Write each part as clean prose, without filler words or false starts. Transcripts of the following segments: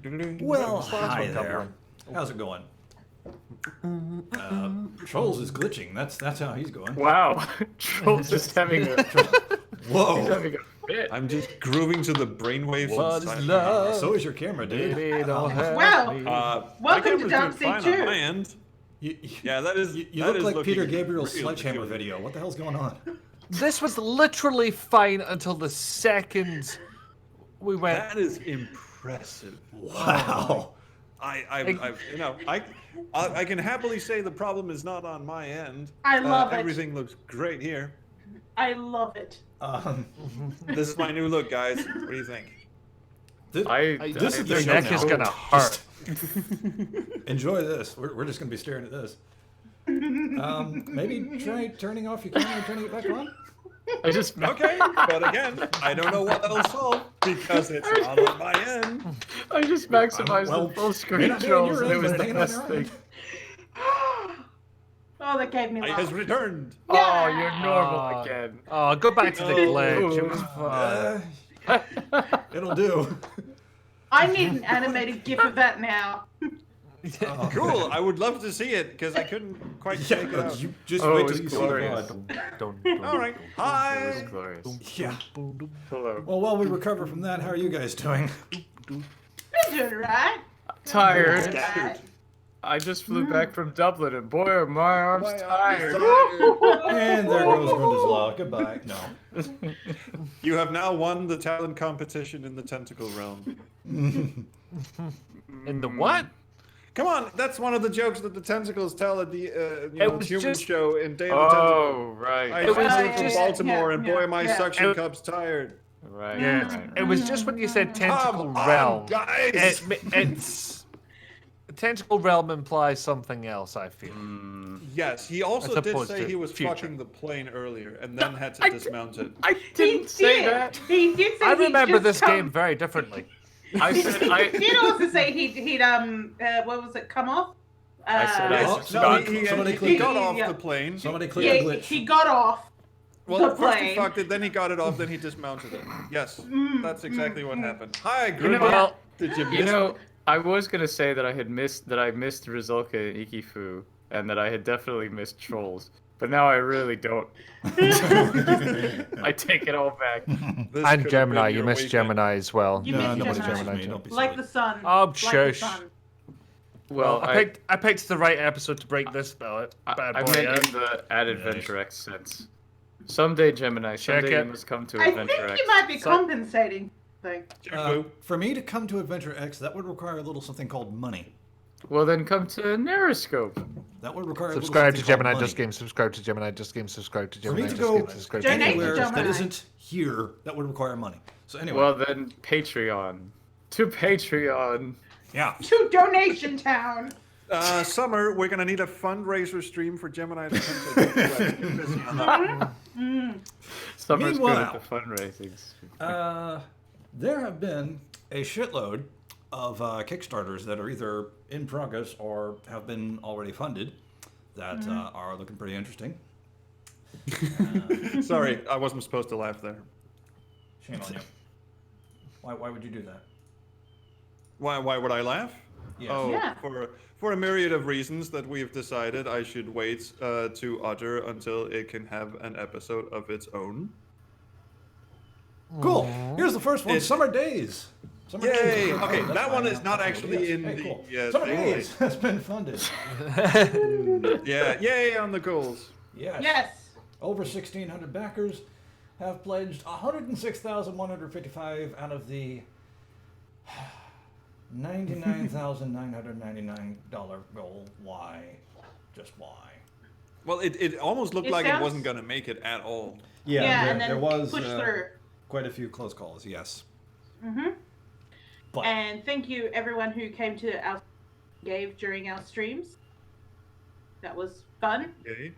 Well, hi there. How's it going? Trolls is glitching. That's how he's going. Wow, Troll's just having a Whoa! he's having a fit. I'm just grooving to the brainwaves. What is inside. love? So is your camera, dude. Baby, don't hurt Wow. me. My Welcome to camera's Dump doing fine Sea on 2. my end. You Yeah, that is. you that look is like looking Peter Gabriel's real sledgehammer peculiar. video. What the hell's going on? This was literally fine until the second we went. That is impressive. Wow. I can happily say the problem is not on my end. I love it. Everything looks great here. I love it. This is my new look, guys. What do you think? This is the Your show neck now. is gonna hurt. Enjoy this. We're just gonna be staring at this. Maybe try turning off your camera and turning it back on. I just Okay, but again, I don't know what that'll solve because it's not on my end. I just maximized Well, the full may screen not be on trolls your and it end, was but the it ain't on best your thing. end. Oh, that gave me It love. has returned. Oh, you're normal again. Oh, go back to the glitch. It was fun. It'll do. I need an animated GIF of that now. Cool. I would love to see it because I couldn't quite Yeah, make it out. you just Oh, wait it till was you see glorious. the VOD. All right. It was Hi. glorious. Yeah. Hello. Well, while we recover from that, how are you guys doing? I'm doing right. Tired. Right. I just flew back from Dublin and boy are my arms tired. And there goes Grundislaw. Goodbye. No. You have now won the talent competition in the tentacle realm. In the what? Come on, that's one of the jokes that the tentacles tell at the It was human just- show in Day of the Tentacle. Oh, right. I It was flew yeah, from yeah, Baltimore, yeah, and boy, yeah, my yeah. suction It- cup's tired. Right. Yeah, right. it was just when you said tentacle Come on, realm. guys. It's tentacle realm implies something else. I feel. Yes, he also As did opposed say to he was future. fucking the plane earlier, and then had to I- dismount it. I He didn't say did. that. He did say I he'd remember just this come- game very differently. I said He did also say he'd what was it? Come off. I said Yes. I Somebody- No, somebody he click- got off Yeah. the plane. Somebody click Yeah, the glitch. he got off. Well, the first he plane. fucked it, then he got it off, then he dismounted it. Yes, that's exactly what happened. Hi, You know, Grandma. Well, Did you miss You know, I was gonna say that I missed Rizulka and Ikifu, and that I had definitely missed Trolls, but now I really don't. I take it all back. This and could have Gemini, been you your missed weekend. Gemini as well. You No, missed nobody Gemini. misses me. Don't be Like silly. the sun. Oh, like the shush. sun. Well, I picked the right episode to break this bad I boy meant out. in the AdventureX sense. Someday, Gemini, Check someday it. you must come to I think AdventureX. you might be So- compensating. Thing. For me to come to AdventureX, that would require a little something called money. Well, then come to Neuroscope. That would require Subscribe a to little something Gemini called Just money. Games. Subscribe to Gemini Just Games. Subscribe to For me Gemini to Just go Games. Subscribe to Donate to anywhere that Gemini. isn't here, that would require money. So anyway, Well, then Patreon. To Patreon. yeah. To Donation Town. Summer, we're gonna need a fundraiser stream for Gemini to come to AdventureX. You're busy on that. Summer's good Meanwhile, at the fundraisings. There have been a shitload of Kickstarters that are either in progress or have been already funded that are looking pretty interesting. Sorry, I wasn't supposed to laugh there. Shame on you. Why would you do that? Why would I laugh? Yes. Oh, Yeah. for a myriad of reasons that we've decided I should wait to utter until it can have an episode of its own. Cool. Here's the first one. It- Summer Days. Summer Yay! Days. Okay, that's that one fine. is not Okay, actually yes. in Hey, the cool. Summer Summer Days. Days has been funded. Yeah, yay on the goals. Yes. Yes. Over 1,600 backers have pledged 106,155 out of the $99,999 goal. Why? Just why? Well, it almost looked It like sounds- it wasn't gonna make it at all. Yeah, and then push through. quite a few close calls. Yes. Mm-hmm. But And thank you everyone who came to our gave during our streams. That was fun. Yay.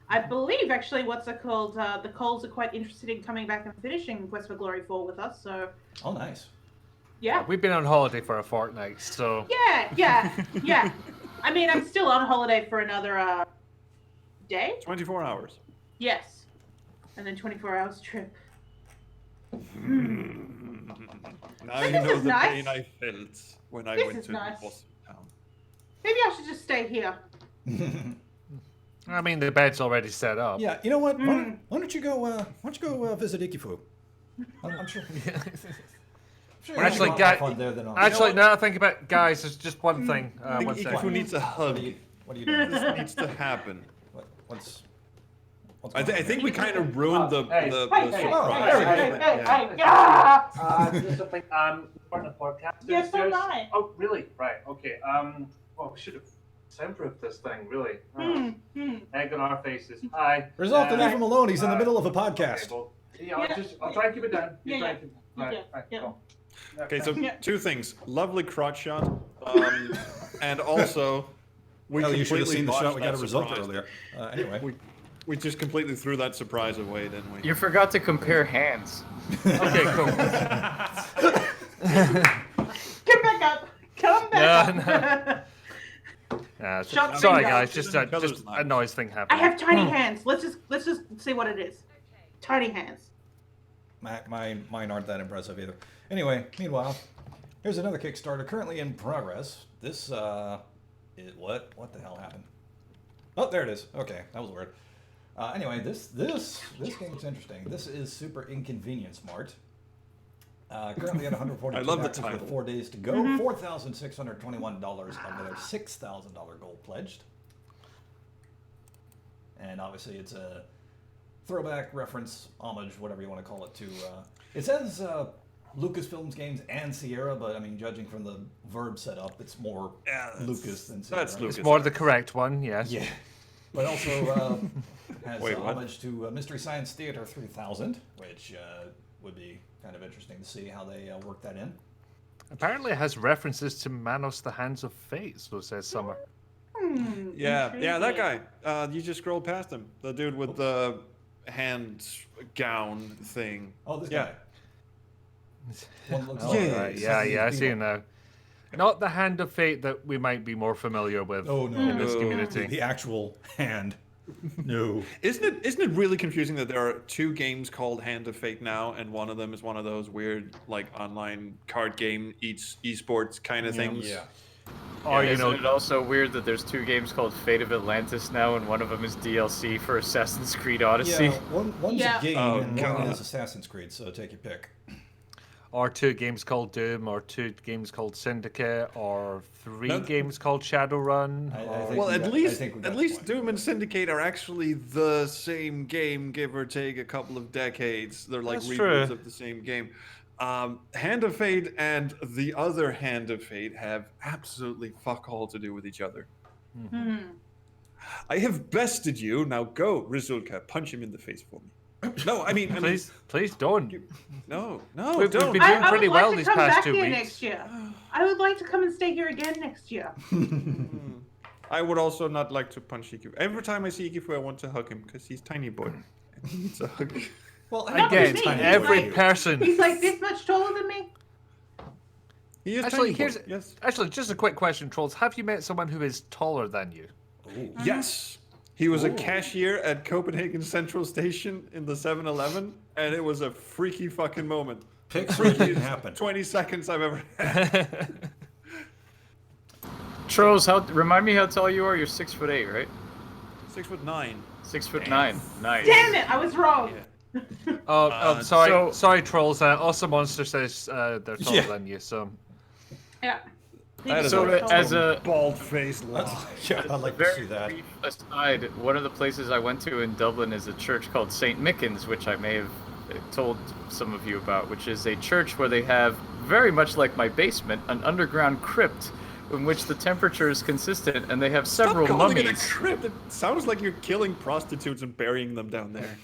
I believe actually what's it called? The Coles are quite interested in coming back and finishing Quest for Glory 4 with us. So oh, nice. yeah. We've been on holiday for a fortnight, so Yeah. I mean, I'm still on holiday for another day. 24 hours. Yes. And then 24 hours trip. Now This you know is the nice. pain I felt when I This went is to nice. the boss town. Maybe I should just stay here. I mean, the bed's already set up. Yeah, you know what? Why don't you go visit Ikifu? I'm sure. Sure you'll have Actually, a lot more fun there than on. Actually, now I think about it, guys, there's just one thing. I think One Ikifu second. needs a hug. What are you doing? This needs to happen. What's I going on think here? we kind of ruined the Hey, surprise. Just something. Part of the podcast. Yes, so downstairs. am I. Oh, really? Right. Okay. Well, we should have soundproofed this thing. Really. Egg on our faces. Hi. Result to leave him alone. He's in the middle of a Okay, podcast. well, Yeah. I'll try and keep it down. Yeah, Try yeah. and keep- Right. Yeah, Right. yeah. Cool. Okay, so Yeah. two things. Lovely crotch shot. And also, we Well, you should have completely seen the shot. botched We got a that result surprise. earlier. Anyway. We just completely threw that surprise away, didn't we? You forgot to compare hands. Okay, cool. Come back up. Come back up. Shot Sorry, finger. guys. Just Color's a nice. noise thing I happened. have tiny hands. Let's just see what it is. Tiny hands. Mine aren't that impressive either. Anyway, meanwhile, here's another Kickstarter currently in progress. This what the hell happened? Oh, there it is. Okay, that was weird. Anyway, this game's interesting. This is Super Inconvenient Smart. Currently at 142 I love the backers with title. 4 days to go. $4,621 of their $6,000 goal pledged. And obviously, it's a throwback, reference, homage, whatever you want to call it, to. It says Lucasfilms games and Sierra, but I mean, judging from the verb setup, it's more Yeah, that's- Lucas than Sierra. that's Lucas. It's more the correct one, yes. Yeah. But also has Wait, what? homage to Mystery Science Theater 3000, which would be kind of interesting to see how they work that in. Apparently, it has references to Manos: The Hands of Fate. So says Summer. Yeah, that Intriguing. guy. You just scrolled past him. The dude with the hand gown thing. Oh, this Yeah. guy. One looks Oh, like Yeah, right. he's Yeah, these I see people- it now. Not the Hand of Fate that we might be more familiar with Oh no, in this No. community. the actual hand. No. Isn't it really confusing that there are two games called Hand of Fate now, and one of them is one of those weird like online card game esports kind of things? Yeah. Or, you Isn't know, it also weird that there's two games called Fate of Atlantis now, and one of them is DLC for Assassin's Creed Odyssey? Yeah, one's Yeah. a game Oh, and God. one is Assassin's Creed, so take your pick. or two games called Doom, or two games called Syndicate, or three No. games called Shadowrun. I or- think Well, we at got- I least think we got at the least point. Doom and Syndicate are actually the same game, give or take a couple of decades. They're like That's reboots true. of the same game. Hand of Fate and the other Hand of Fate have absolutely fuck all to do with each other. I have bested you. Now go, Rizulka, punch him in the face for me. No, I mean, Please don't. no, We've don't. been doing I pretty would like well to these come past back 2 here weeks. next year. I would like to come and stay here again next year. I would also not like to punch Ikifu. Every time I see Ikifu, I want to hug him because he's tiny boy. And he needs a hug. Well, Not Again, with me, he's every like- person. He's like this much taller than me. He is Actually, tiny here's boy. Yes. actually just a quick question, Trolls. Have you met someone who is taller than you? Yes. He was a cashier at Copenhagen Central Station in the 7-Eleven, and it was a freaky fucking moment. Pixar didn't happen. 20 seconds I've ever had. Trolls, remind me how tall you are. You're 6'8", right? 6'9". 6'9". Nice. Damn it! I was wrong. Sorry, so- Trolls. Awesome Monster says they're taller Yeah. than you, so... Yeah. That is So a as a bald-faced lie. Yeah, I'd like to see very that. brief aside, one of the places I went to in Dublin is a church called St. Mickens, which I may have told some of you about, which is a church where they have, very much like my basement, an underground crypt in which the temperature is consistent, and they have several Stop calling it a mummies. crypt. It sounds like you're killing prostitutes and burying them down there.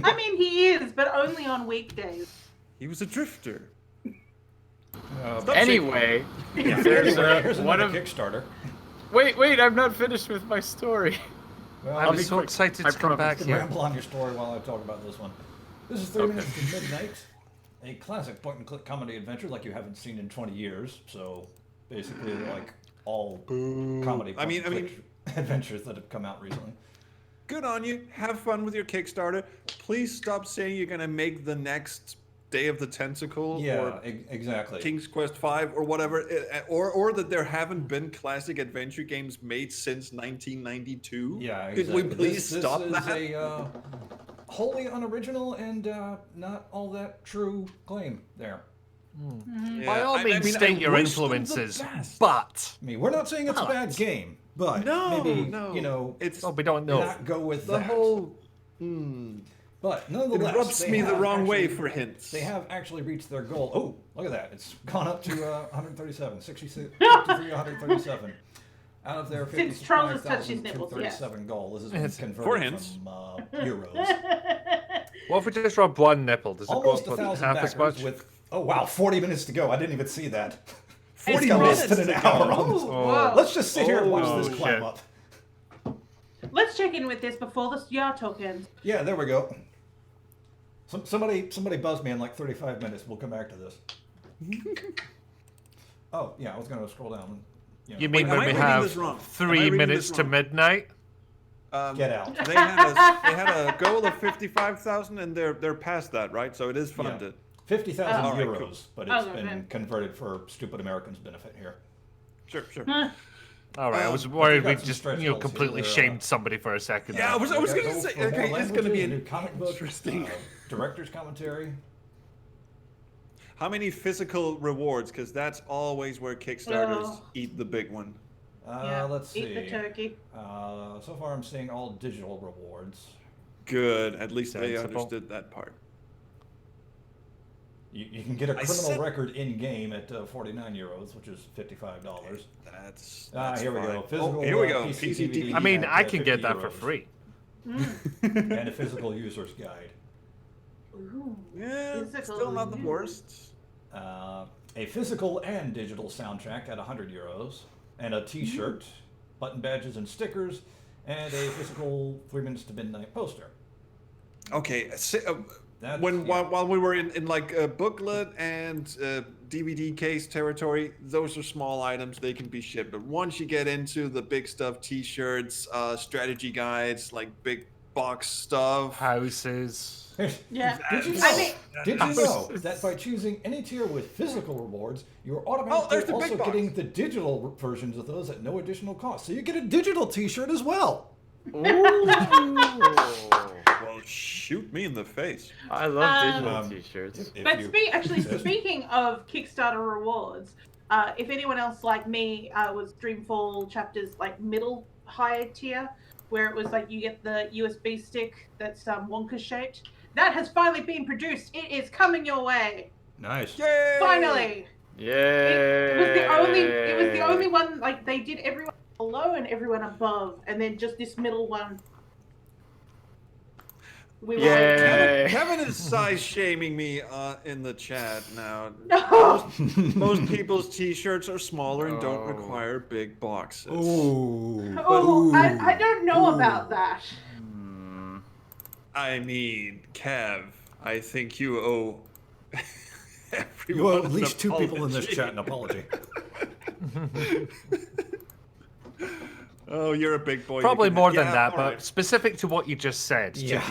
I mean, he is, but only on weekdays. He was a drifter. Anyway, there's Anyway, here's one another of. Kickstarter. Wait, I'm not finished with my story. Well, I'm be so quick. excited I to come back promise. You can here. ramble on your story while I talk about this one. This is 30 Minutes to Midnight, a classic point-and-click comedy adventure like you haven't seen in 20 years. So basically, like all comedy I mean- point-and-click adventures that have come out recently. Good on you. Have fun with your Kickstarter. Please stop saying you're going to make the next Day of the Tentacle Yeah, or exactly. King's Quest V or whatever, or that there haven't been classic adventure games made since 1992. Yeah, Could exactly. we please stop this that? is a wholly unoriginal and not all that true claim there. By all means, state your wish them the influences, best. but I mean, we're not saying it's a bad game, but No, maybe no. you know, It's we don't know. not go with the that. whole. But It nonetheless, rubs they me the have wrong way actually- for hints. They have actually reached their goal. Oh, look at that! It's gone up to 137, 63, 137. Out of their Since Charles has touched his nipples, yes. 237 goal. This has been It's converted four hints. from euros. What if we just rub one nipple? Does it go Almost up for 1,000 half as backers much? with. Oh wow, 40 minutes to go. I didn't even see that. 40 It's got less minutes than an to hour go. on this. Ooh, whoa. Let's just sit here and watch Oh, this climb shit. up. Let's check in with this before the YAR talk ends. Yeah, there we go. Somebody buzzed me in like 35 minutes. We'll come back to this. Oh yeah, I was gonna scroll down. You mean Wait, am when I we reading have this wrong? Am I 3 reading minutes this to wrong? midnight? Get out. They had a goal of 55,000, and they're past that, right? So it is funded. 50,000 Oh. Alright, euros, cool. but Oh, it's okay. been converted for stupid Americans' benefit here. Sure, sure. All right, I was Um, worried got we some just stretch goals here completely where, shamed somebody for a second. Yeah, I was We got gonna goals say, for more okay, it's gonna be languages, a new comic book, interesting. Director's commentary. How many physical rewards? Because that's always where Kickstarters Oh. eat the big one. Let's see. Eat the turkey. So far, I'm seeing all digital rewards. Good. At least they Sensible. understood that part. You can get a I criminal said- record in game at 49 euros, which is $55. That's Here we go. fine. Physical, Here we go. PC, PCDP. DVD I mean, at, I can get 50 that for euros. free. And a physical user's guide. Ooh. Yeah, Physical still not the use. worst. A physical and digital soundtrack at 100 euros, and a T-shirt, button badges and stickers, and a physical 3 Minutes to Midnight poster. Okay, That's- while we were in like booklet and DVD case territory, those are small items. They can be shipped. But once you get into the big stuff, T-shirts, strategy guides, like big box stuff. Houses. Yeah. Did you know, I mean- did you know that by choosing any tier with physical rewards, you're automatically there's the big also box. getting the digital versions of those at no additional cost? So you get a digital T-shirt as well. Well, shoot me in the face. I love digital Um, t-shirts. If But you- speaking of Kickstarter rewards, if anyone else like me was Dreamfall Chapter's like middle higher tier, where it was like you get the USB stick that's Wonka shaped, that has finally been produced. It is coming your way. Nice. Yay! Finally. Yeah. It was the only one, like they did everyone below and everyone above, and then just this middle one. We were Yay. Kevin is size shaming me in the chat now. No. Most people's T-shirts are smaller and don't Oh. require big boxes. Ooh. Oh, I don't know about that. Hmm. I mean, Kev, I think you owe You everyone owe at an least 2 people in this apology. chat an apology. Oh, you're a big boy. you Probably can- more than yeah, that, all but right. specific to what you just said. Yeah.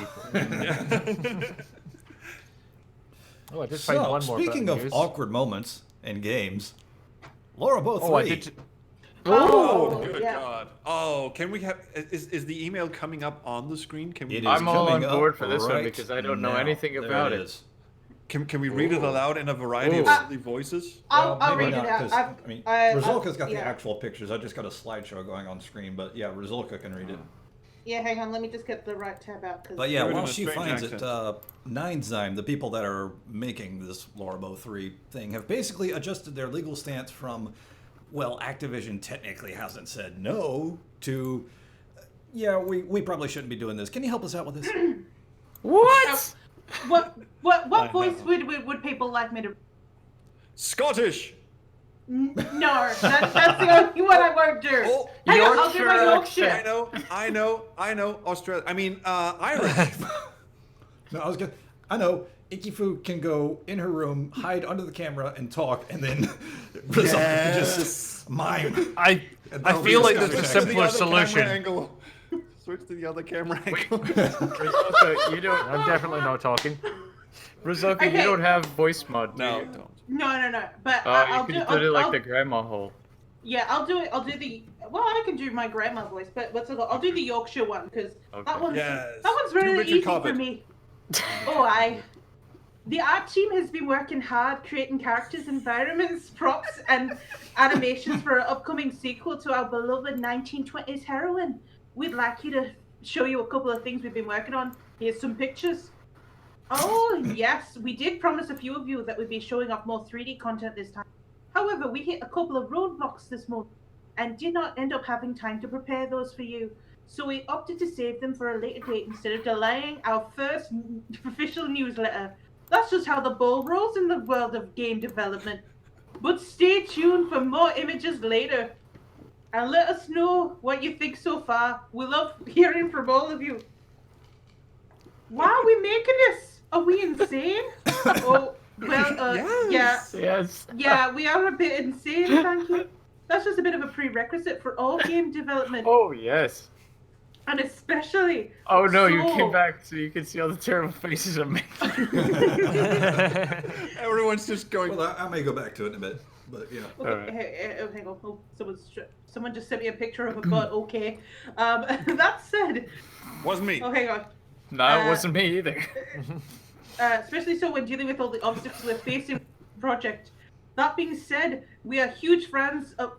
Oh, I did find So, one more. bit speaking of news. awkward moments in games, Laura Bow 3. Oh, I did. Oh, good yeah. God. Oh, can we have... Is the email coming up on the screen? Can we... It is I'm all on coming board up for this one right because I don't know now. anything There about it. is. Can we read it Ooh. aloud in a variety of Ooh. silly voices? I'll maybe read it not, out. 'cause, I've- I mean, I've- Rizulka's got the yeah. actual pictures. I just got a slideshow going on screen, but yeah, Rizulka can read it. Yeah, hang on. Let me just get the right tab out. But yeah, Read it in while a she strange finds accent. it, Ninezyme, the people that are making this Laura Bow 3 thing, have basically adjusted their legal stance from, well, Activision technically hasn't said no, to, yeah, we probably shouldn't be doing this. Can you help us out with this? What? What I voice know. would people like me to? Scottish! No, that's the only one I won't do. Oh, Hang on, I'll do my Yorkshire Yorkshire. I know. Australia. I mean, Irish. No, I know. Ikifu can go in her room, hide under the camera, and talk, and then Rizulka can just mime. I that'll be feel like the there's a Scottish Switch to the simpler other camera solution. angle. Switch to the other camera angle. Rizulka, you don't. I'm definitely not talking. Brazoka, Okay. you don't have voice mod, do No, you? don't. No. But Oh, I'll you do. could have done it like I'll, the grandma hole. Yeah, I'll do it. I'll do the. Well, I can do my grandma voice, but what's it called? I'll do the Yorkshire one because Okay. that one's Yes. very Do Richard easy for Cobbett. me. Oh, The art team has been working hard creating characters, environments, props, and animations for our upcoming sequel to our beloved 1920s heroine. We'd like you to show you a couple of things we've been working on. Here's some pictures. Oh, yes, we did promise a few of you that we'd be showing off more 3D content this time. However, we hit a couple of roadblocks this month and did not end up having time to prepare those for you. So we opted to save them for a later date instead of delaying our first official newsletter. That's just how the ball rolls in the world of game development. But stay tuned for more images later. And let us know what you think so far. We love hearing from all of you. Why are we making this? Are we insane? Oh, well, Yes. Yes. yeah, we are a bit insane, thank you. That's just a bit of a prerequisite for all game development. Oh, yes. And especially... Oh, no, you so- came back so you could see all the terrible faces I'm making. Everyone's just going. Well, I may go back to it in a bit, but yeah. Okay, Alright. hang on. Oh, someone just sent me a picture of a butt. Okay. That said, Wasn't me. oh, hang on. No, it wasn't me either. Especially so when dealing with all the obstacles we're facing with the project. That being said, we are huge fans of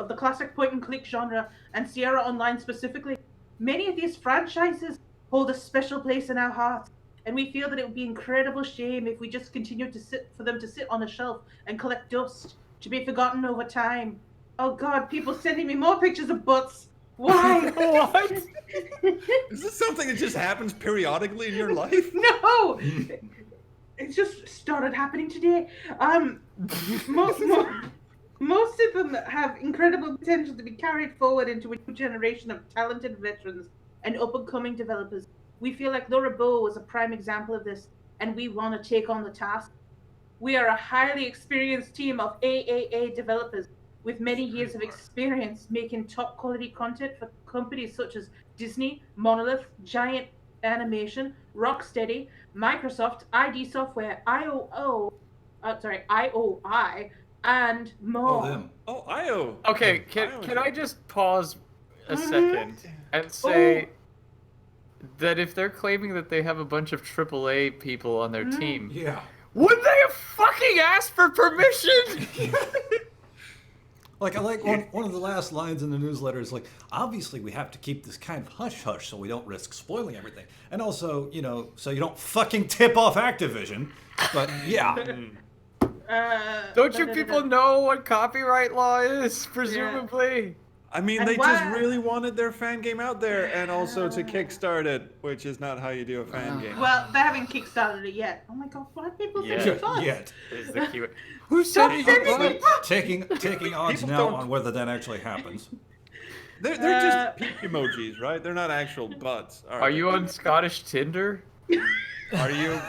the classic point-and-click genre and Sierra Online specifically. Many of these franchises hold a special place in our hearts, and we feel that it would be an incredible shame if we just continued for them to sit on a shelf and collect dust, to be forgotten over time. Oh God, people sending me more pictures of butts. Why? What? Is this something that just happens periodically in your life? No! It just started happening today. Most of them have incredible potential to be carried forward into a new generation of talented veterans and up-and-coming developers. We feel like Laura Bow was a prime example of this, and we want to take on the task. We are a highly experienced team of AAA developers with many years of experience making top-quality content for companies such as Disney, Monolith, Giant Animation, Rocksteady, Microsoft, ID Software, IOI, and more. Oh, them. Oh, IO. Okay, can I just pause a second and say that if they're claiming that they have a bunch of AAA people on their team, Yeah. would they have fucking asked for permission? Like, I like one of the last lines in the newsletter is like, obviously we have to keep this kind of hush-hush so we don't risk spoiling everything. And also, so you don't fucking tip off Activision. But, yeah. Don't you people know what copyright law is, presumably? I mean, And they why- just really wanted their fan game out there, and also to kickstart it, which is not how you do a fan game. Well, they haven't kickstarted it yet. Oh my God, why are people Yeah. sending butts? Yet. Is the keyword. Who said Stop you sending me could? butts! Taking odds People now don't- on whether that actually happens. They're just peak emojis, right? They're not actual butts. Are you on Scottish Tinder? Are you?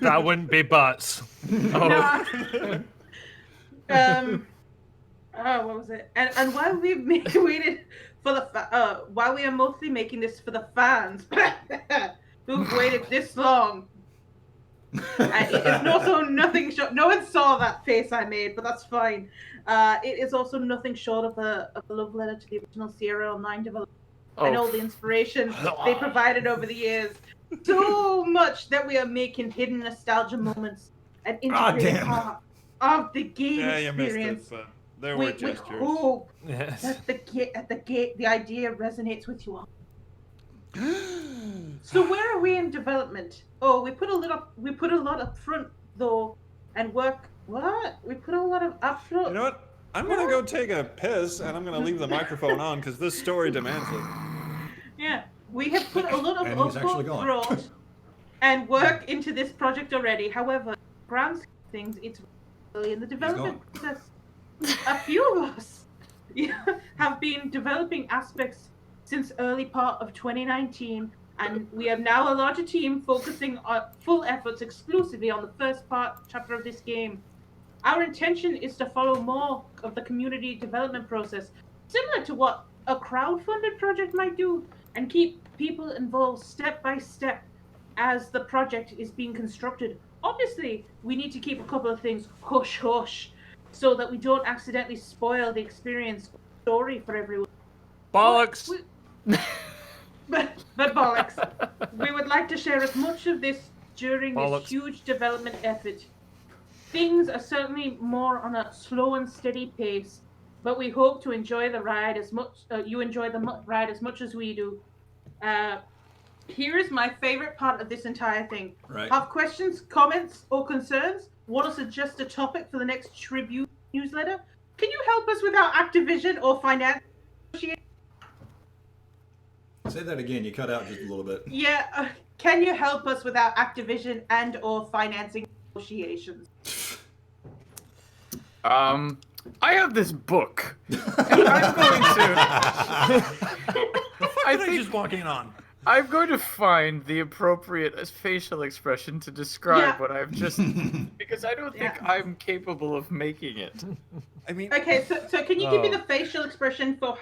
That wouldn't be butts. Oh. What was it? And while we waited for the while we are mostly making this for the fans who've waited this long, it is also nothing short. No one saw that face I made, but that's fine. It is also nothing short of a love letter to the original Sierra Online developer and all the inspiration they provided over the years. So much that we are making hidden nostalgia moments and integrated damn. part of the game Yeah, you missed experience. it, but there were We gestures. hope Yes. that the idea resonates with you all. So where are we in development? Oh, we put a lot up front though, and work. What? We put a lot of up front. You know what? I'm gonna go take a piss, and I'm gonna leave the microphone on because this story demands it. Yeah, we have put a lot of And he's actually going. upfront and work into this project already. However, grand scheme of things, it's early in the development process. A few of us have been developing aspects since early part of 2019, and we have now a larger team focusing on full efforts exclusively on the first chapter of this game. Our intention is to follow more of the community development process, similar to what a crowdfunded project might do, and keep people involved step by step. as the project is being constructed. Obviously, we need to keep a couple of things hush hush so that we don't accidentally spoil the experience story for everyone. Bollocks! But bollocks. We would like to share as much of this during Bollocks. this huge development effort. Things are certainly more on a slow and steady pace, but we hope to enjoy the ride as much. You enjoy the ride as much as we do. Here is my favorite part of this entire thing. Right. Have questions, comments, or concerns? Want to suggest a topic for the next Tribune newsletter? Can you help us with our Activision or finance? Say that again. You cut out just a little bit. Yeah, can you help us with our Activision and or financing negotiations? I have this book. And I'm going to. I think just walking on. I'm going to find the appropriate facial expression to describe Yeah. what I've just, because I don't think Yeah. I'm capable of making it. I mean, Okay, so can you give me the facial expression for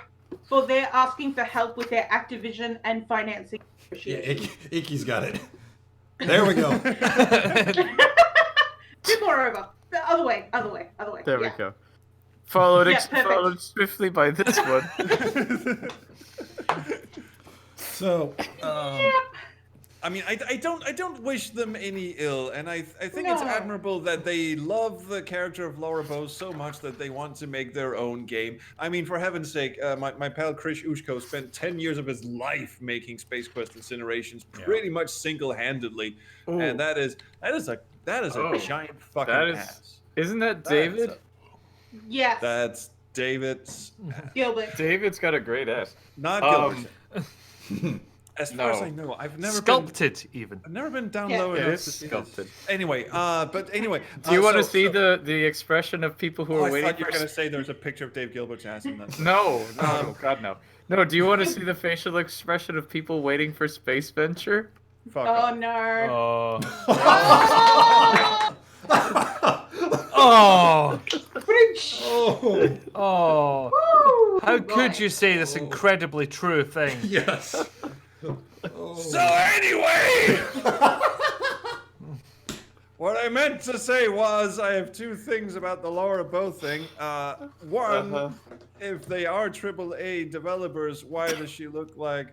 they're asking for help with their Activision and financing Yeah, negotiations? Icky's got it. There we go. Two more over. The other way. There we Yeah. go. Followed, Yeah, perfect. followed swiftly by this one. So, I mean, I don't wish them any ill, and I think it's No. admirable that they love the character of Laura Bose so much that they want to make their own game. I mean, for heaven's sake, my pal Krish Ushko spent 10 years of his life making Space Quest Incinerations pretty much single-handedly, and that is a Oh, giant fucking that is- ass. Isn't that David? Yes. That's David's, Gilbert. David's got a great ass. not Um, Gilbert. As far as no. I know, I've never Sculpted, even. been down Yeah. low It enough is to see sculpted. this. Anyway, but anyway. Do you want to so- see so- the expression of people who Oh, are I waiting thought you for? were gonna say there's a picture of Dave Gilbert's ass in that. No, God no. No, do you want to see the facial expression of people waiting for Space Venture? Fuck Oh off. no. Oh. Oh. oh, Oh. Woo! How Right. could you say this incredibly true thing? yes. So anyway, what I meant to say was I have two things about the Laura Bow thing. One, if they are AAA developers, why does she look like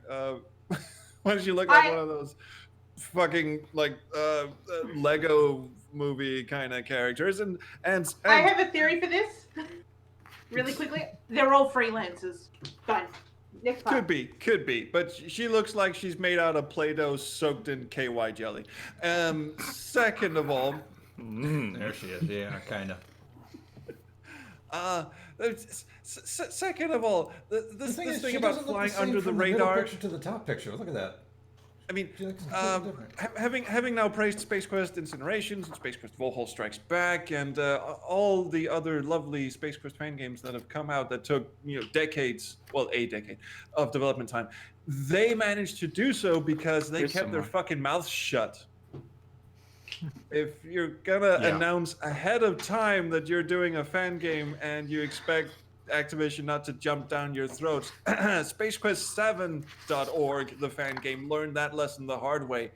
why does she look like one of those fucking like Lego movie kind of characters? And I have a theory for this. Really quickly. They're all freelancers. Fine. Next part. Could be, but she looks like she's made out of Play-Doh soaked in KY jelly. Second of all, There she is. Yeah, kind of. second of all, this thing about flying under the middle radar. picture to the top picture. Look at that. I mean, She looks completely different. having now praised Space Quest Incinerations and Space Quest Valhalla Strikes Back and all the other lovely Space Quest fan games that have come out that took decades, well, a decade of development time, they managed to do so because they Here's kept some their more. fucking mouths shut. If you're gonna announce ahead of time that you're doing a fan game and you expect Activision not to jump down your throats, SpaceQuest7.org, the fan game, learned that lesson the hard way.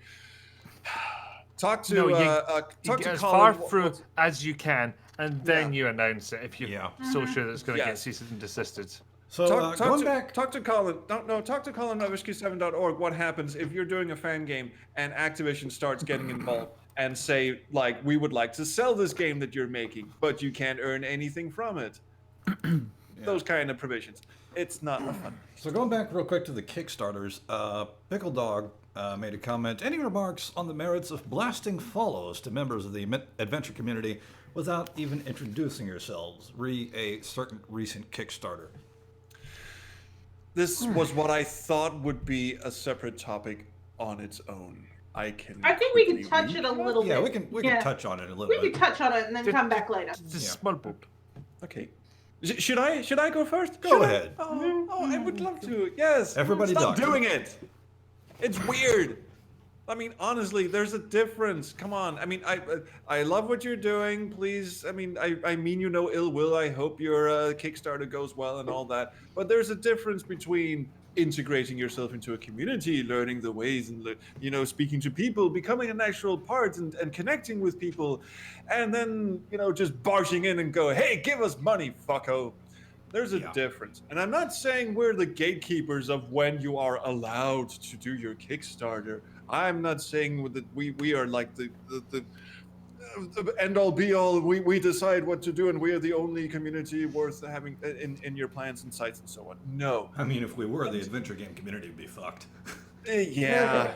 Talk to No, you talk get to as Colin. far through as you can, and then you announce it if you're Yeah. so sure that it's going to Yeah. get ceased and desisted. So going back. Talk to Colin. Talk to Colin at SpaceQuest7.org. What happens if you're doing a fan game and Activision starts getting involved and say, like, we would like to sell this game that you're making, but you can't earn anything from it. Those kind of provisions. It's not fun. So going back real quick to the Kickstarters, Pickle Dog made a comment. Any remarks on the merits of blasting follows to members of the adventure community without even introducing yourselves? Re a certain recent Kickstarter. This was what I thought would be a separate topic on its own. I I think we can quickly touch read it a little Yeah, bit. we can touch on it a little We bit. can touch on it and then come back later. It's a Yeah. small book. Okay. Should I go first? Go Should I? ahead. Oh, I would love to. Yes. Everybody Stop duck. doing it. It's weird. I mean, honestly, there's a difference. Come on. I mean, I love what you're doing. Please. I mean, I mean you no ill will. I hope your Kickstarter goes well and all that. But there's a difference between integrating yourself into a community, learning the ways and speaking to people, becoming a natural part and connecting with people, and then just barging in and go, hey, give us money, fucko. There's a difference. And I'm not saying we're the gatekeepers of when you are allowed to do your Kickstarter. I'm not saying that we are like the end all be all. We decide what to do, and we are the only community worth having in your plans and sites and so on. No. I mean, if we were, the adventure game community would be fucked. Yeah.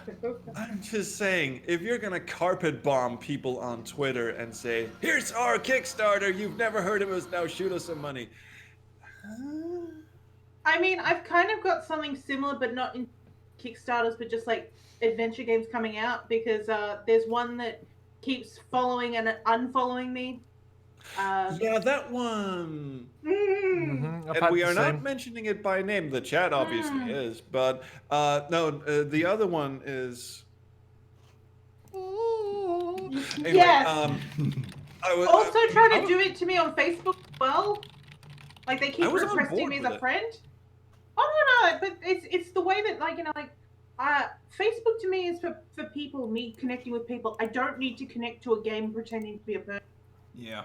I'm just saying, if you're gonna carpet bomb people on Twitter and say, here's our Kickstarter, you've never heard of us, now shoot us some money. I mean, I've kind of got something similar, but not in Kickstarters, but just like adventure games coming out, because there's one that keeps following and unfollowing me. Yeah, that one. Mm-hmm. And we are not mentioning it by name. The chat obviously is, but no, the other one is. Anyway, yes. I was also trying to do it to me on Facebook as well. Like they keep requesting me as a friend. Oh no, but it's the way that Facebook to me is for people, me connecting with people. I don't need to connect to a game pretending to be a person. Yeah.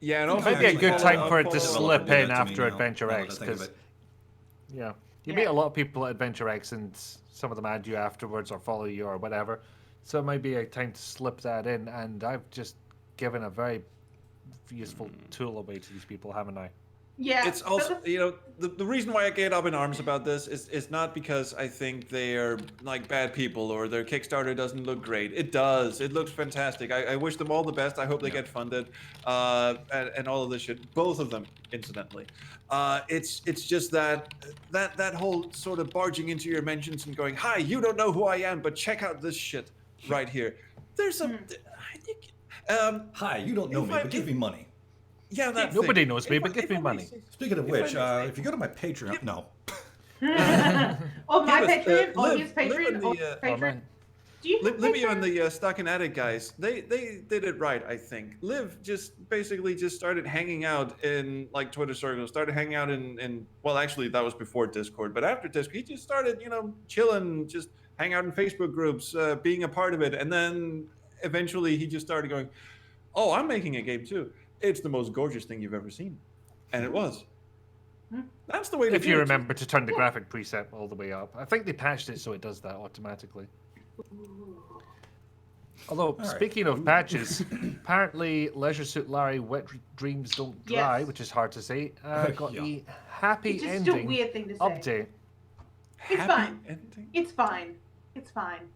Yeah, and also Might be a good time for it to follow slip people in that to me after now, AdventureX, now that I think of because it. you meet a lot of people at AdventureX, and some of them add you afterwards or follow you or whatever. So it might be a time to slip that in, and I've just given a very useful tool away to these people, haven't I? Yeah. It's also, the reason why I get up in arms about this is not because I think they are like bad people or their Kickstarter doesn't look great. It does. It looks fantastic. I wish them all the best. I hope they get funded, and all of this shit. Both of them, incidentally. It's just that whole sort of barging into your mentions and going, "Hi, you don't know who I am, but check out this shit right here." There's some. Hi, you don't know me, but give me money. Yeah, that Nobody thing. knows me, but give me money. Speaking of which, if you go to my Patreon, no. Or my Give us, Patreon, or Liv- his Liv Patreon, and or the, Patreon. Do you have Livy and Patreon? the Stuck and Attic guys, they did it right, I think. Liv basically just started hanging out in like Twitter circles, started hanging out in well, actually that was before Discord, but after Discord, he just started, chilling, just hang out in Facebook groups, being a part of it, and then eventually he just started going, "Oh, I'm making a game too. It's the most gorgeous thing you've ever seen," and it was. That's the way to If do you it. remember to turn the graphic preset all the way up. I think they patched it so it does that automatically. Although, right. speaking of patches, apparently Leisure Suit Larry Wet Dreams Don't Dry, Yes. which is hard to say, got Yeah. the happy It's just a ending weird thing to say. update. It's Happy fine. ending? It's fine. It's fine.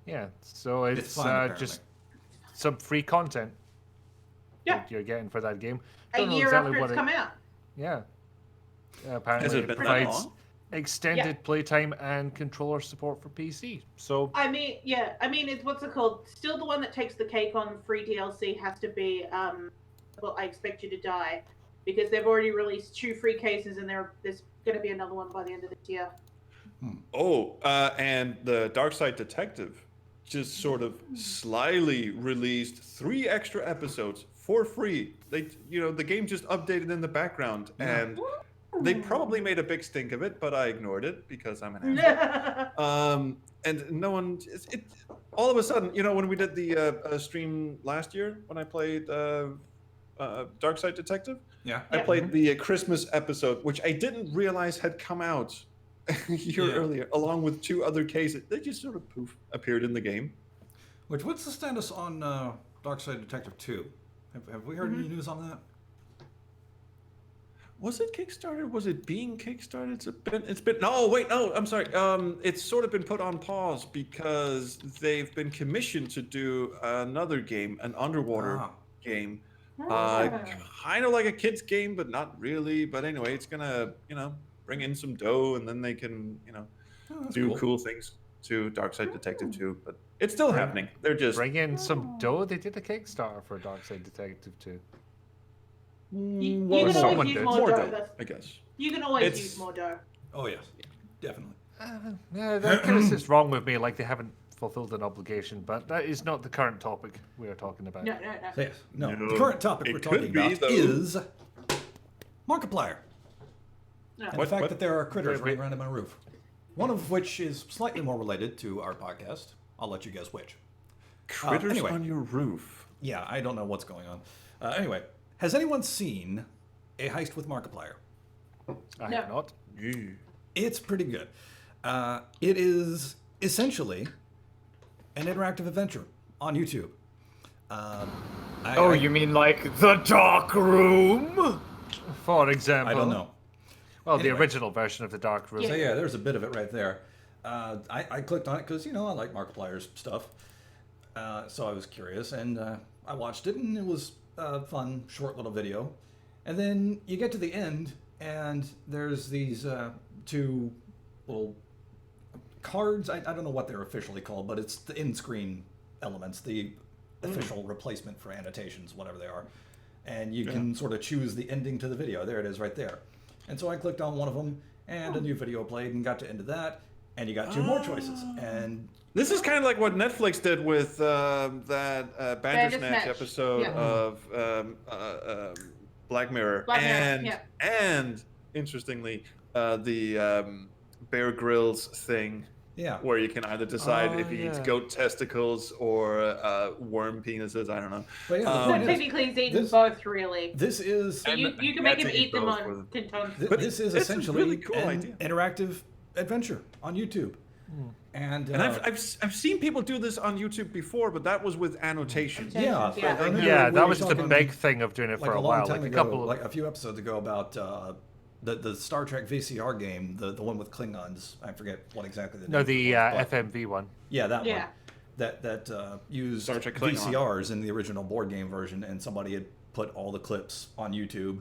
Yeah, so it's, It's fun, apparently. just some free content Yeah. that you're getting for that game. A Don't know year exactly after what it's come out. Yeah. Has Apparently it it been that provides long? extended playtime and controller support for PC. So I mean, it's what's it called? Still, the one that takes the cake on free DLC has to be well, I Expect You to Die, because they've already released 2 free cases, and there's going to be another one by the end of this year. Oh, and the Dark Side Detective just sort of slyly released 3 extra episodes for free. They, the game just updated in the background, and they probably made a big stink of it, but I ignored it because I'm an asshole. And no one, all of a sudden, when we did the stream last year when I played Dark Side Detective, Yeah. I played the Christmas episode, which I didn't realize had come out a year earlier, along with 2 other cases. They just sort of poof appeared in the game. What's the status on Dark Side Detective 2? Have we heard any news on that? Was it Kickstarter? Was it being Kickstarted? It's been. No, wait, no. I'm sorry. It's sort of been put on pause because they've been commissioned to do another game, an underwater game, kind of like a kids game, but not really. But anyway, it's gonna, bring in some dough, and then they can, do cool things to Dark Side Detective 2. But it's still happening. They're just bring in some dough. They did a Kickstarter for Dark Side Detective 2. You well, can someone always use did. more more dough. dough, I guess. You can always It's- use more dough. Oh yes, definitely. Yeah, that kind of sits wrong with me, like they haven't fulfilled an obligation, but that is not the current topic we are talking about. No. So yes, no. No, The current topic it we're could talking be, about though. is Markiplier. And What- the fact what- that there are critters wait. running around in my roof. One of which is slightly more related to our podcast. I'll let you guess which. Critters anyway. on your roof. Yeah, I don't know what's going on. Anyway, has anyone seen A Heist with Markiplier? I No. have not. It's pretty good. It is essentially an interactive adventure on YouTube. You mean like the dark room? For example. I don't know. Well, the Anyway. original version of the Dark Room. So yeah, there's a bit of it right there. I clicked on it because I like Markiplier's stuff. So I was curious, and I watched it, and it was a fun, short little video. And then you get to the end, and there's these two little cards. I don't know what they're officially called, but it's the in-screen elements, the official replacement for annotations, whatever they are. And you can sort of choose the ending to the video. There it is right there. And so I clicked on one of them, and a new video played, and got to into that, and you got two more choices. And This is kind of like what Netflix did with that Bandersnatch Bandersnatch. episode Yeah. of Black Mirror. Black Mirror, and yeah. and interestingly, the Bear Grylls thing, yeah, where you can either decide Oh, if he eats yeah. goat testicles or worm penises. I don't know. but yeah, the So point is, technically, he's eaten this- both, really. this is So you can had make to him eat eat them both on with- tin tons. Th- But this is it's a essentially really cool an idea. interactive adventure on YouTube. And, And I've seen people do this on YouTube before, but that was with annotations. yeah, Yeah. I remember Yeah, we that were was the talking big thing of doing it like for a a long while. time Like a ago, couple of. like a few episodes ago about the Star Trek VCR game, the one with Klingons. I forget what exactly the No, name the was, but- FMV one. yeah, that Yeah. one. That used Star Trek Klingon. VCRs in the original board game version, and somebody had put all the clips on YouTube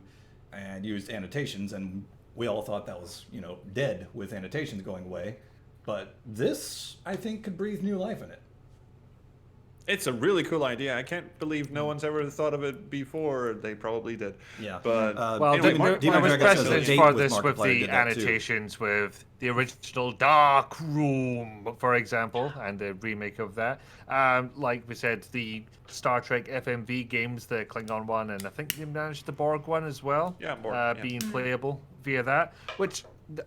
and used annotations, and we all thought that was dead with annotations going away. But this, I think, could breathe new life in it. It's a really cool idea. I can't believe no one's ever thought of it before. They probably did. Yeah. But Well, anyway, there Demon was Dragon says a precedence date for with this with Markiplier the did that too. annotations with the original Dark Room, for example, and the remake of that. Like we said, the Star Trek FMV games, the Klingon one, and I think they managed the Borg one as well. Yeah, Borg, yeah. Being playable via that, which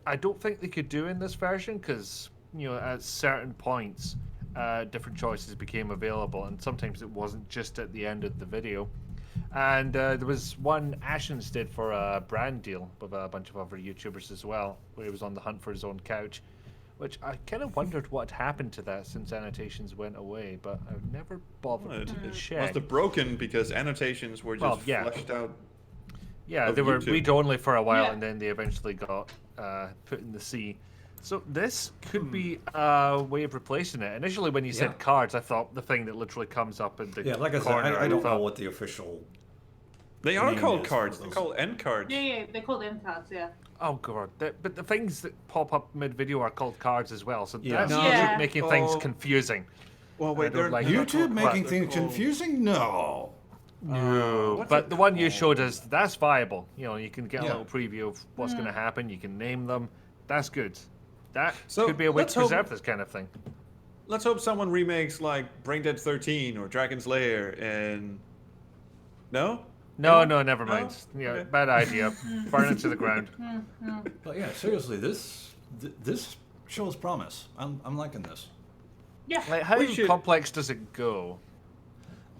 I don't think they could do in this version because at certain points, different choices became available, and sometimes it wasn't just at the end of the video. And there was one Ashens did for a brand deal with a bunch of other YouTubers as well, where he was on the hunt for his own couch, which I kind of wondered what happened to that since annotations went away, but I've never bothered to it check. must have broken because annotations were just Well, yeah. fleshed out. Yeah, of they were YouTube. read-only for a while, Yeah. and then they eventually got put in the sea. So this could be a way of replacing it. Initially, when you Yeah. said cards, I thought the thing that literally comes up in the Yeah, like I said, corner. I don't know thought, what the official. They are name called is cards. for They're those. called end cards. Yeah, they're called end cards, yeah. Oh god! But the things that pop up mid-video are called cards as well. So Yeah. that's No, Yeah. making things oh. confusing. Well, I wait, don't they're like they're that. YouTube not- making they're things called- confusing? No. No, what's but it the one you called? showed us, that's viable. You can get a Yeah. little preview of what's going to happen. You can name them. That's good. That So, could be a way let's to hope- preserve this kind of thing. Let's hope someone remakes like Brain Dead 13 or Dragon's Lair and. No? No, No? never No? mind. Yeah, Okay. bad idea. Burn it to the ground. But yeah, seriously, this shows promise. I'm liking this. Yeah. Like, how We should- complex does it go?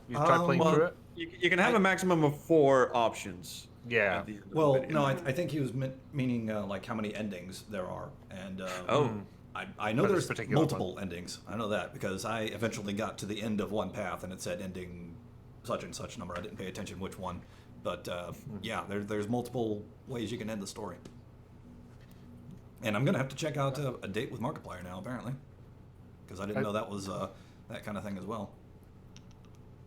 You tried playing Well, through it? you can have a maximum of 4 options. Yeah. at the end of the Well, video. no, I think he was meaning like how many endings there are, and Oh. I know For this there's particular multiple endings. I know that because I eventually got to the end of one path and it said ending such and such number. I didn't pay attention which one, but yeah, there's multiple ways you can end the story. And I'm gonna have to check out a date with Markiplier now, apparently, because I didn't know that was that kind of thing as well.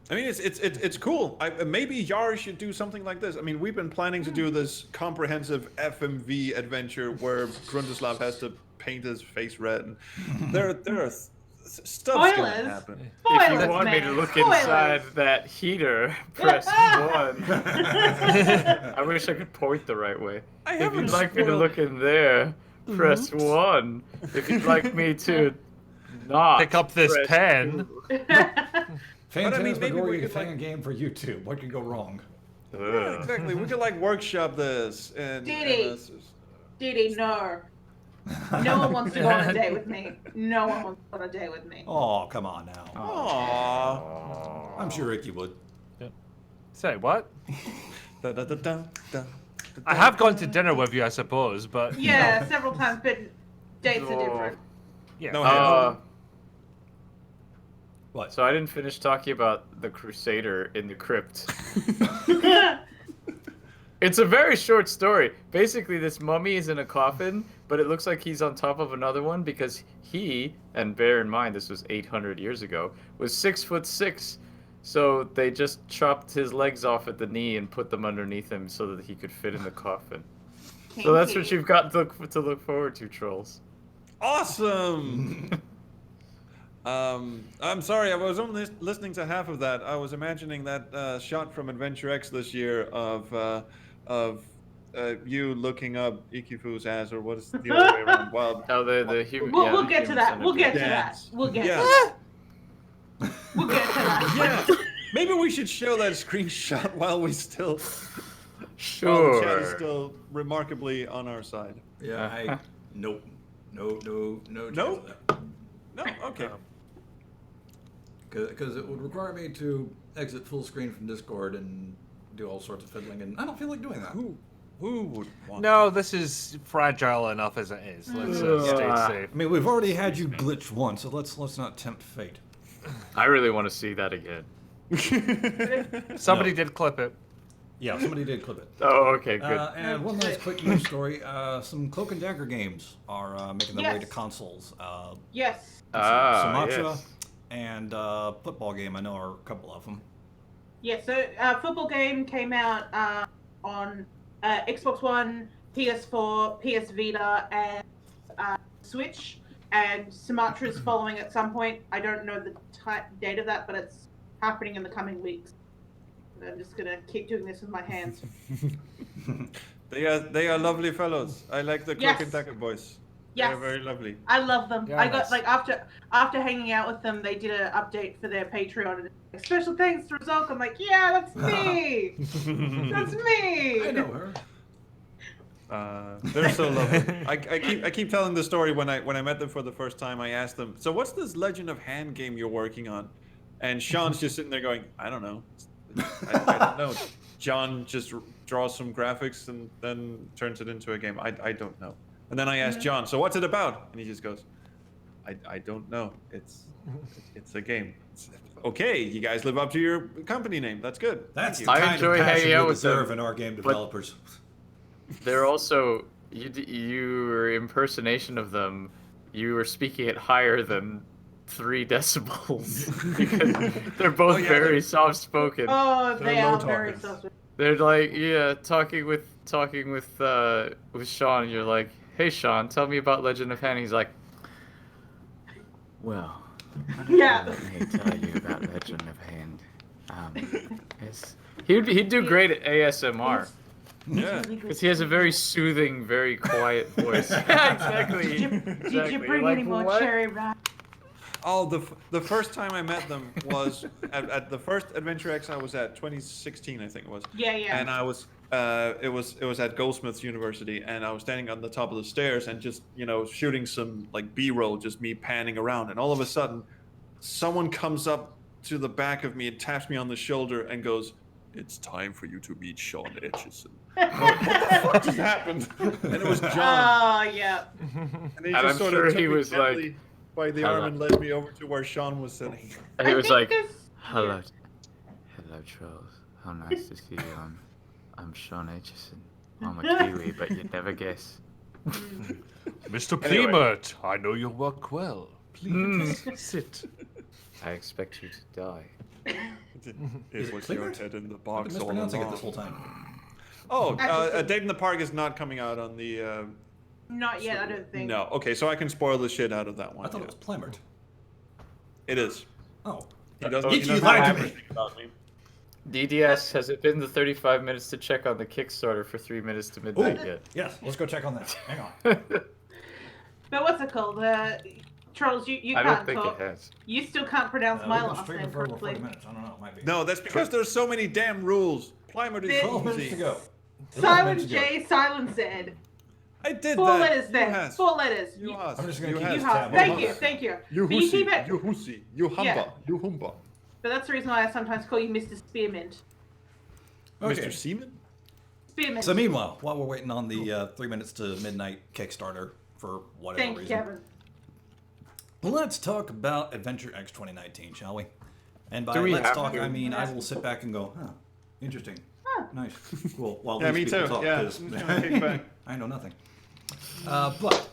I mean, it's cool. Maybe YAR should do something like this. I mean, we've been planning to do this comprehensive FMV adventure where Grundislav has to paint his face red. And there are stuff's gonna Spoilers. happen. If Spoilers, you want me man. to look Spoilers. inside that heater, press 1. I wish I could point the right way. I If haven't you'd like me to spoiled- look in there, press 1. If you'd like me to not Pick up this press pen. 2. Phantasmagoria could, fan like- game for YouTube. What could go wrong? Yeah, exactly. We could like workshop this and Diddy. this is- Dee Dee, no. No one wants to go on a date with me. No one wants to go on a date with me. Oh, come on now. Aww. I'm sure Ricky would. Say what? Da, da, da, da, da, I have gone to dinner with you, I suppose, but Yeah, several times, but dates are different. yeah. No, What? So I didn't finish talking about the Crusader in the Crypt. It's a very short story. Basically, this mummy is in a coffin, but it looks like he's on top of another one because he, and bear in mind this was 800 years ago, was 6'6". So they just chopped his legs off at the knee and put them underneath him so that he could fit in the coffin. So that's what you've got to look forward to, trolls. Awesome. I'm sorry, I was only listening to half of that. I was imagining that shot from AdventureX this year of you looking up Ikifu's ass, or what is the other way around? Well, Oh, the human. We'll get to that. We'll get to that. Dance. We'll get to yeah, that. We'll get to that. yeah. Maybe we should show that screenshot while we still, while the chat is Sure. still remarkably on our side. Yeah, nope. No chance Nope. of that. No, okay. Because it would require me to exit full screen from Discord and do all sorts of fiddling, and I don't feel like doing that. Who would want? No, this is fragile enough as it is. Let's stay safe. I mean, we've already had you glitch once, so let's not tempt fate. I really want to see that again. Somebody No. did clip it. Yeah, somebody did clip it. Oh, okay, good. And one last quick news story: some Cloak and Dagger games are making their way to Yes. consoles. Yes. Sumatra Yes. and football game. I know are a couple of them. Yeah, so football game came out on Xbox One, PS4, PS Vita, and Switch. And Sumatra's following at some point. I don't know the date of that, but it's happening in the coming weeks. And I'm just gonna keep doing this with my hands. They are lovely fellows. I like the Cloak and Yes. Dagger boys. Yes. They're very lovely. I love them. Yeah, I got nice. like after hanging out with them, they did an update for their Patreon. And like, special thanks to Rizok. I'm like, yeah, that's me. That's me. I know her. They're so lovely. I keep telling the story when I met them for the first time. I asked them, so what's this Legend of Hand game you're working on? And Sean's just sitting there going, I don't know. I don't know. John just draws some graphics and then turns it into a game. I don't know. And then I asked John, so what's it about? And he just goes, I don't know. It's a game. Okay, you guys live up to your company name. That's good. That's Thank the you. I kind enjoy of passion hanging out we with them, deserve in our game developers. They're also your impersonation of them. You were speaking it higher than 3 decibels because they're both yeah, very they're- soft spoken. Oh, they They're low are very talkers. soft. They're like, yeah, talking with Sean. You're like, hey Sean, tell me about Legend of Hand. He's like, well, Yeah. let me tell you about Legend of Hand. He'd do great at ASMR Yeah. because he has a very soothing, very quiet voice. Yeah, exactly. Did you bring Like, any more what? cherry ripe? Oh, the first time I met them was at the first AdventureX I was at, 2016 I think it was. Yeah, yeah. And I was it was at Goldsmiths University, and I was standing on the top of the stairs and just shooting some like B-roll, just me panning around, and all of a sudden, someone comes up to the back of me and taps me on the shoulder and goes, "It's time for you to meet Sean Etchison." What the fuck just happened? And it was John. Oh, yeah. And he And I'm sort sure of took he me was like, gently by the "Hello." arm and led me over to where Sean was sitting. And he I was think like, this- hello trolls. How nice to see you. I'm Sean Aitchison. I'm a Kiwi, but you'd never guess. Mr. Anyway. Plymouth, I know your work well. Please sit. I expect you to die. It was your Plymouth? head in the I've box been all mispronouncing it along. this whole time. Oh, Actually- A Date in the Park is not coming out on the. Not yet, I don't think. No, okay, so I can spoil the shit out of that one. I thought yeah. it was Plymouth. It is. Oh. He doesn't, You he doesn't lied to have me. anything about me. DDS, has it been the 35 minutes to check on the Kickstarter for 3 minutes to midnight yet? Yes, let's go check on that. Hang on. But what's it called? Trolls, you I can't don't think talk. it has. You still can't pronounce We've my been last streaming name for over 40 correctly. minutes. I don't know. It might be. No, that's because there's so many damn rules. Plymouth is 12 minutes easy. to go. 11 Silent minutes to go. J, Silent Z. I did Four that. letters You there. has. 4 letters. You has. I'm just gonna You keep has. this You have. tab Thank on. you, thank you. You But you keep hussy. it. You hussy. You humba. Yeah. You humba. But that's the reason why I sometimes call you Mr. Spearmint. Okay. Mr. Seaman? Spearmint. So meanwhile, while we're waiting on the 3 minutes to midnight Kickstarter for whatever Thank you, reason, Kevin. let's talk about AdventureX 2019, shall we? And by Do we let's have talk, to? I mean I will sit back and go, huh, interesting, nice, cool. While Yeah, these me people too. talk, Yeah. 'cause Yeah, kick back. I know nothing. But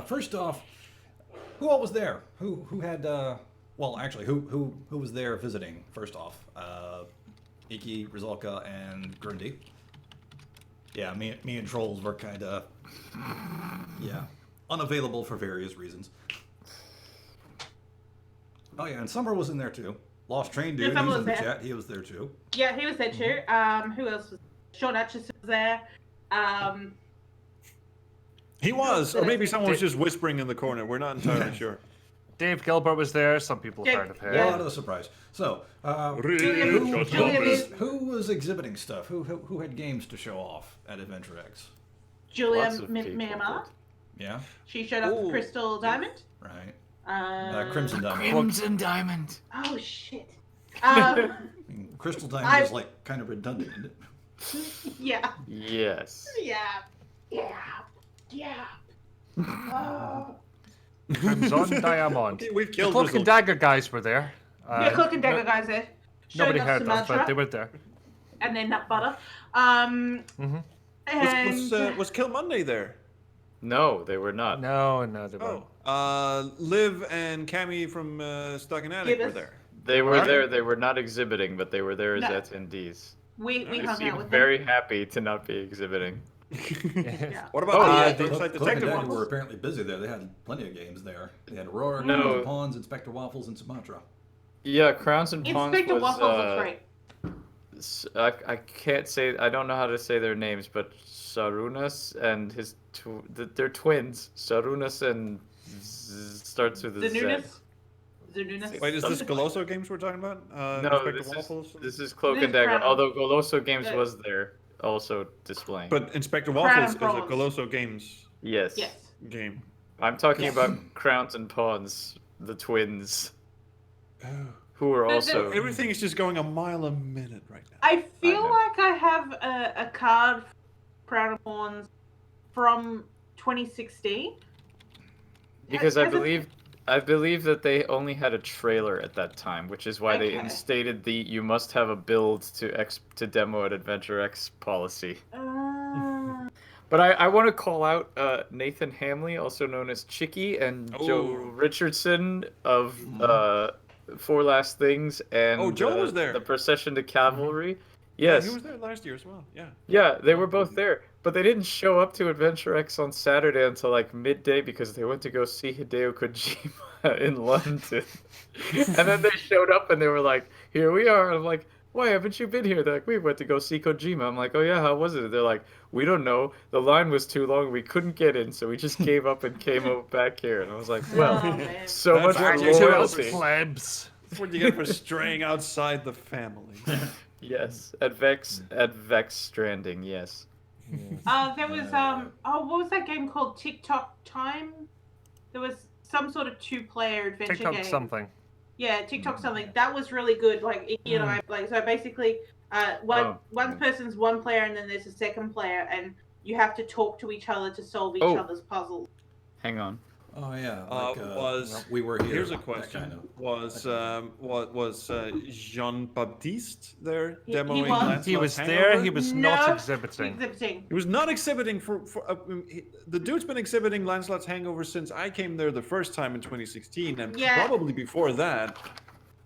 first off, who all was there? Who had? Well, actually, who was there visiting? First off, Iki, Rizalka, and Grundy. Yeah, me and Trolls were kind of, unavailable for various reasons. Oh yeah, and Summer was in there too. Lost Train Dude, Summer he's was in the there. chat. He was there too. Yeah, he was there too. Who else was? Sean Atchison was there. He was. Or maybe someone was just whispering in the corner. We're not entirely sure. Dave Gilbert was there. Some people have Dave- heard of him. yeah. A lot of the surprise. So, Julian- who was exhibiting stuff? Who had games to show off at AdventureX? Julia Lots of people Miamar. Yeah, She showed up Ooh. with Crystal Diamond. right. Crimson. Crimson Diamond. Crimson Diamond. Oh shit. Crystal Diamond is like kind of redundant, isn't it? Yeah. Yes. Yeah. Oh. Crimson Diamond. Okay, we've The killed Cloak Rizal. and Dagger guys were there. Yeah, Cloak and Dagger guys there. Showed Nobody us heard them, Sumatra but they were there. and then Nut Butter. Was And was Kill Monday there? No, they were not. No, they weren't. Liv and Cammy from Stuck in Attic were Gibbous. there. They were What? there. They were not exhibiting, but they were there as No. attendees. we They hung out seemed with very happy to not be exhibiting. them. Yeah. What about Oh, the yeah, Dark Side Cloak and Detective Dagger ones? were apparently busy there. They had plenty of games there. They had Aurora, No. Crowns and Pawns, Inspector Waffles, and Sumatra. Yeah, Crowns and Pawns Inspector was. Waffles looks great. I can't say. I don't know how to say their names, but Sarunas and his they're twins. Sarunas and starts with a Z. Zanunas. Wait, is this Something Goloso games we're talking about? No, Inspector Waffles? this is Cloak This and is Dagger. Crown. Although Goloso Games Yeah. was there also displaying. But Inspector Crown Waffles is a Prawns. Goloso Games yes. Yes. game. I'm talking Yes. about Crowns and Pawns, the twins, Oh. who are The- also. Everything is just going a mile a minute right now. I feel know. like I have a card Crown of Thorns from 2016. Because Has it- I believe that they only had a trailer at that time, which is why they Okay. instated the "you must have a build to demo at AdventureX" policy. But I want to call out Nathan Hamley, also known as Chicky, and Joe Oh. Richardson of Four Last Things, and Oh, Joe was there. the Procession to Cavalry. Yeah, Yes, he was there last year as well. Yeah. yeah, they were both there, but they didn't show up to AdventureX on Saturday until like midday because they went to go see Hideo Kojima in London. And then they showed up and they were like, "Here we are." And I'm like, "Why haven't you been here?" They're like, "We went to go see Kojima." I'm like, "Oh yeah, how was it?" They're like, "We don't know. The line was too long. We couldn't get in, so we just gave up and came over back here." And I was like, "Well, Oh, man. so That's much for what you Two do. loyalty." plebs. That's what you get for straying outside the family. Yes, at Vex Stranding, yes. There was what was that game called? TikTok Time. There was some sort of 2-player adventure TikTok game. something. Yeah, TikTok something. That was really good. Like Iggy and I like so basically, one person's one player and then there's a second player and you have to talk to each other to solve each Oh. other's puzzles. Hang on. Oh yeah. Was we were here? Here's a that question: kind of- what was Jean Baptiste there He demoing? was. Lancelot's He was Hangover? there. He was not No, exhibiting. He was not exhibiting the dude's been exhibiting Lancelot's Hangover since I came there the first time in 2016, and Yeah. probably before that.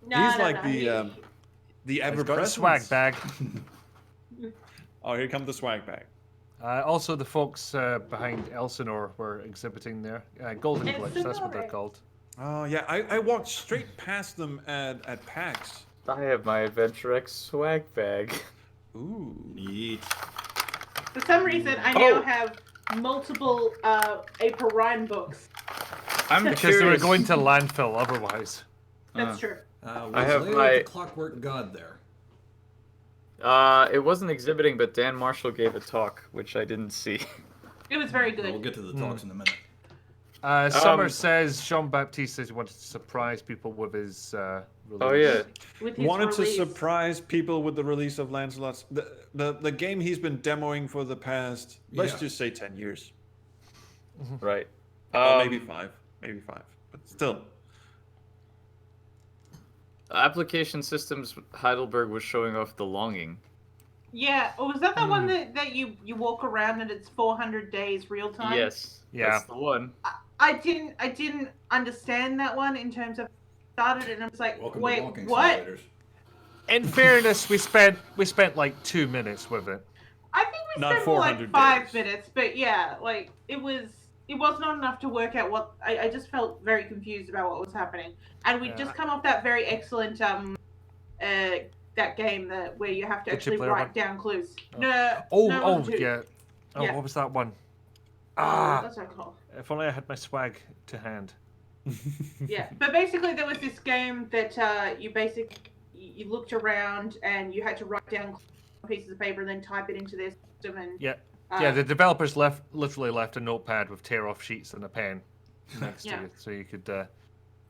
No, He's no, like no. the ever He's got a present swag bag. Oh, here comes the swag bag. Also, the folks behind Elsinore were exhibiting there. Golden Glitch, that's what they're Elsinore. called. Oh yeah, I walked straight past them at PAX. I have my AdventureX swag bag. Ooh. Yeet. For some reason, I now have multiple April Ryan books. I'm Because curious. they were going to landfill otherwise. That's true. Was I have Layla my- the Clockwork God there? It wasn't exhibiting, but Dan Marshall gave a talk, which I didn't see. It was very But good. we'll get to the talks in a minute. Summer says Jean-Baptiste says he wanted to surprise people with his release. Oh yeah. With his Wanted to release. surprise people with the release of Lancelot's the game he's been demoing for the past, let's Yeah. just say 10 years. Right. Well, maybe 5. Maybe 5. But still. Application Systems Heidelberg was showing off the Longing. Yeah, or was that the one that you walk around and it's 400 days real time? Yes. Yeah. That's the one. I didn't understand that one in terms of started and I was like, Welcome wait, to walking what? simulators. In fairness, we spent like 2 minutes with it. I think we Not spent more like 400 5 days. minutes, but yeah, like it was not enough to work out what I just felt very confused about what was happening. And we'd just come off that very excellent that game where you have to The actually two-player write one? down clues. Oh. No, Yeah. Oh, Yeah. what was that one? That's what I call. If only I had my swag to hand. Yeah, but basically there was this game that you looked around and you had to write down pieces of paper and then type it into their system and Yeah. Yeah, the developers literally left a notepad with tear-off sheets and a pen next to you, so you could take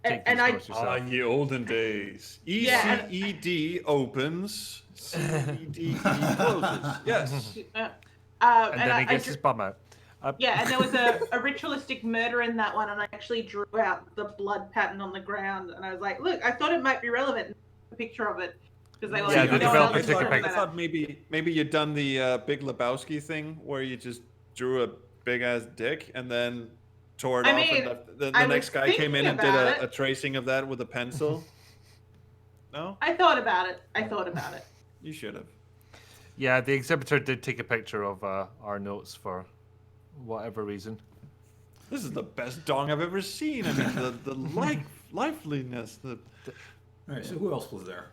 and these I- notes Ah, yourself. in the olden days. Yeah. ECED opens, CEDE closes. Yes. And then I he gets drew- his bum out. Yeah, and there was a ritualistic murder in that one, and I actually drew out the blood pattern on the ground, and I was like, look, I thought it might be relevant. A picture of it. Because they were Yeah, like, the no one developer else took a talked picture. I about thought maybe you'd done the Big Lebowski thing where you just drew a big ass dick and then tore it I off, mean, and the I next was guy came in and did thinking about a it. tracing of that with a pencil. No, I thought about it. you should have. Yeah, the exhibitor did take a picture of our notes for whatever reason. This is the best dong I've ever seen. I mean, the liveliness. The All right, so who else was there?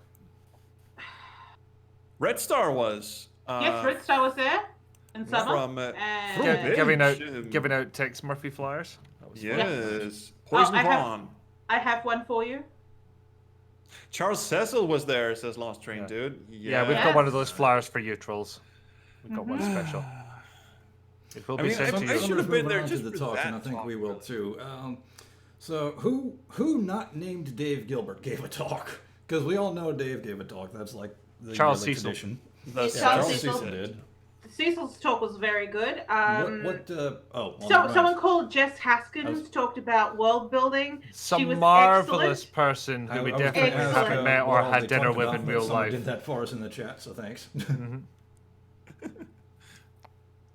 Red Star was. Yes, Red Star was there in summer. From, and... Probation. Giving out Tex Murphy flyers. That was fun. Yes. Poison I have- Vaughn. I have one for you. Charles Cecil was there, says Lost Train, Yeah. dude. Yeah, we've Yes. got one of those flyers for you trolls. We've got one Mm-hmm. special. It will I be mean, sent I to should you. have been there Moving on just to the for talk, that and I think talk, we will really. too. So who not named Dave Gilbert gave a talk? Because we all know Dave gave a talk. That's like the Charles yearly Cecil. tradition. Yes, Yeah, Charles Charles Cecil. Cecil did. Cecil's talk was very good. Someone Called Jess Haskins talked about world building. She Some was marvelous excellent. person who we I was gonna definitely ask, haven't met or what all had they dinner talked with about, in but real someone life. did that for us in the chat, so thanks.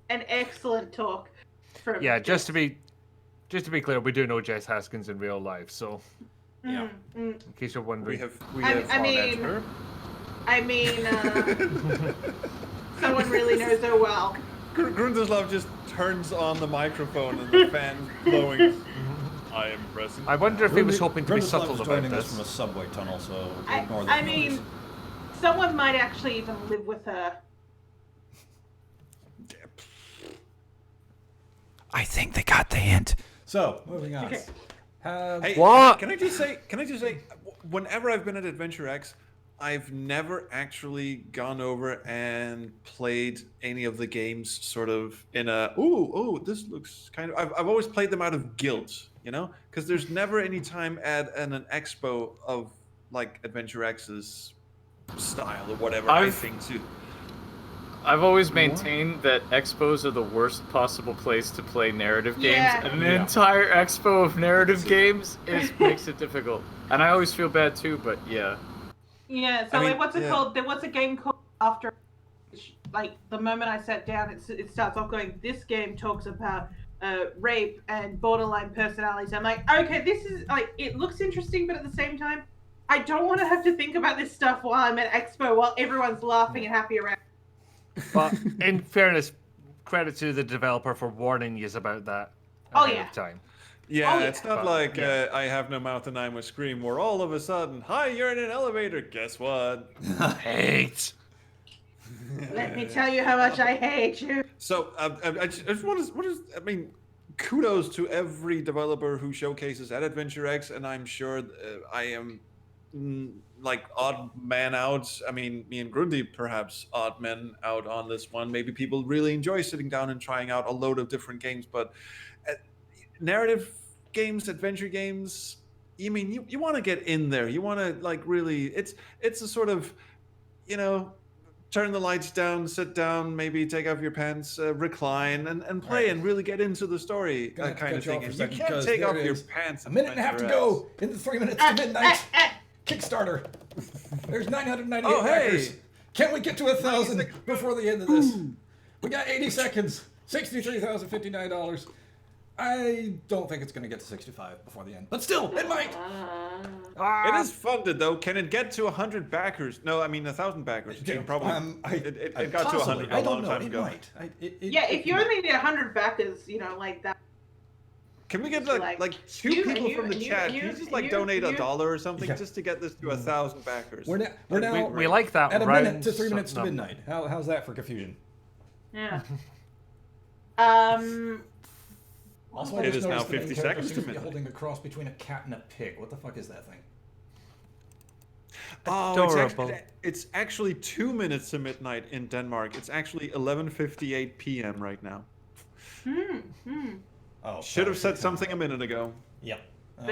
An excellent talk. From Yeah, just to be clear, we do know Jess Haskins in real life, so Yeah. in case you're wondering. We I have mean- her. I mean, someone really knows her well. Grundislav just turns on the microphone and the fan blowing. I am present. I wonder if he was hoping to be Grundislav subtle was about joining us from a this. subway tunnel, so I ignore that. mean, someone might actually even live with her. I think they got the hint. So, moving on. Okay. Hey, What? Can I just say? Whenever I've been at AdventureX, I've never actually gone over and played any of the games sort of in a this looks kind of. I've always played them out of guilt, you know, because there's never any time at an expo of like AdventureX's style or whatever. I think too. I've always maintained that expos are the worst possible place to play narrative games, Yeah. and an entire expo of narrative games makes it difficult. And I always feel bad too, but yeah. Yeah, so I mean, like, what's it yeah. called? There was a game called After, which, like, the moment I sat down, it starts off going, this game talks about rape and borderline personalities. I'm like, okay, this is, like, it looks interesting, but at the same time, I don't want to have to think about this stuff while I'm at Expo, while everyone's laughing and happy around. But in fairness, credit to the developer for warning you about that Oh, ahead yeah. of time. Yeah, Oh, yeah. it's not But, like yeah. I have no mouth and I must scream. Where all of a sudden, hi, you're in an elevator. Guess what? Hate. Let me tell you how much I hate you. So I just want to. I mean, kudos to every developer who showcases at AdventureX, and I'm sure I am like odd man out. I mean, me and Grundy perhaps odd men out on this one. Maybe people really enjoy sitting down and trying out a load of different games, but narrative games, adventure games. You mean you want to get in there? You want to like really? It's a sort of, turn the lights down, sit down, maybe take off your pants, recline, and play Right. and really get into the story Gonna have to kind cut of you thing. off for a You second, can't because take there off your is pants. A minute and a half to go in the 3 minutes to midnight. Kickstarter. There's 998 Oh, hey. backers. Can we get to 1,000 before the end of this? We got 80 seconds. $63,059. I don't think it's going to get to 65 before the end, but still, it might. It is funded though. Can it get to 100 backers? No, I mean 1,000 backers. It probably. It got to 100 I a long don't know. time It ago. might. Yeah, if you only need 100 backers, like that. Can we get Like, like two you- people you- from the you- chat? you- Can you just like you- donate you- $1 or something Yeah. just to get this to 1,000 backers? We're now We like that at a round minute to 3 minutes to number. midnight. How's that for confusion? Yeah. Also, I It just is now noticed the main 50 character seconds seems to to be midnight. holding a cross between a cat and a pig. What the fuck is that thing? Oh, Adorable. it's actually 2 minutes to midnight in Denmark. It's actually 11:58 p.m. right now. Oh, Should have sorry. said something a minute ago. Yep. But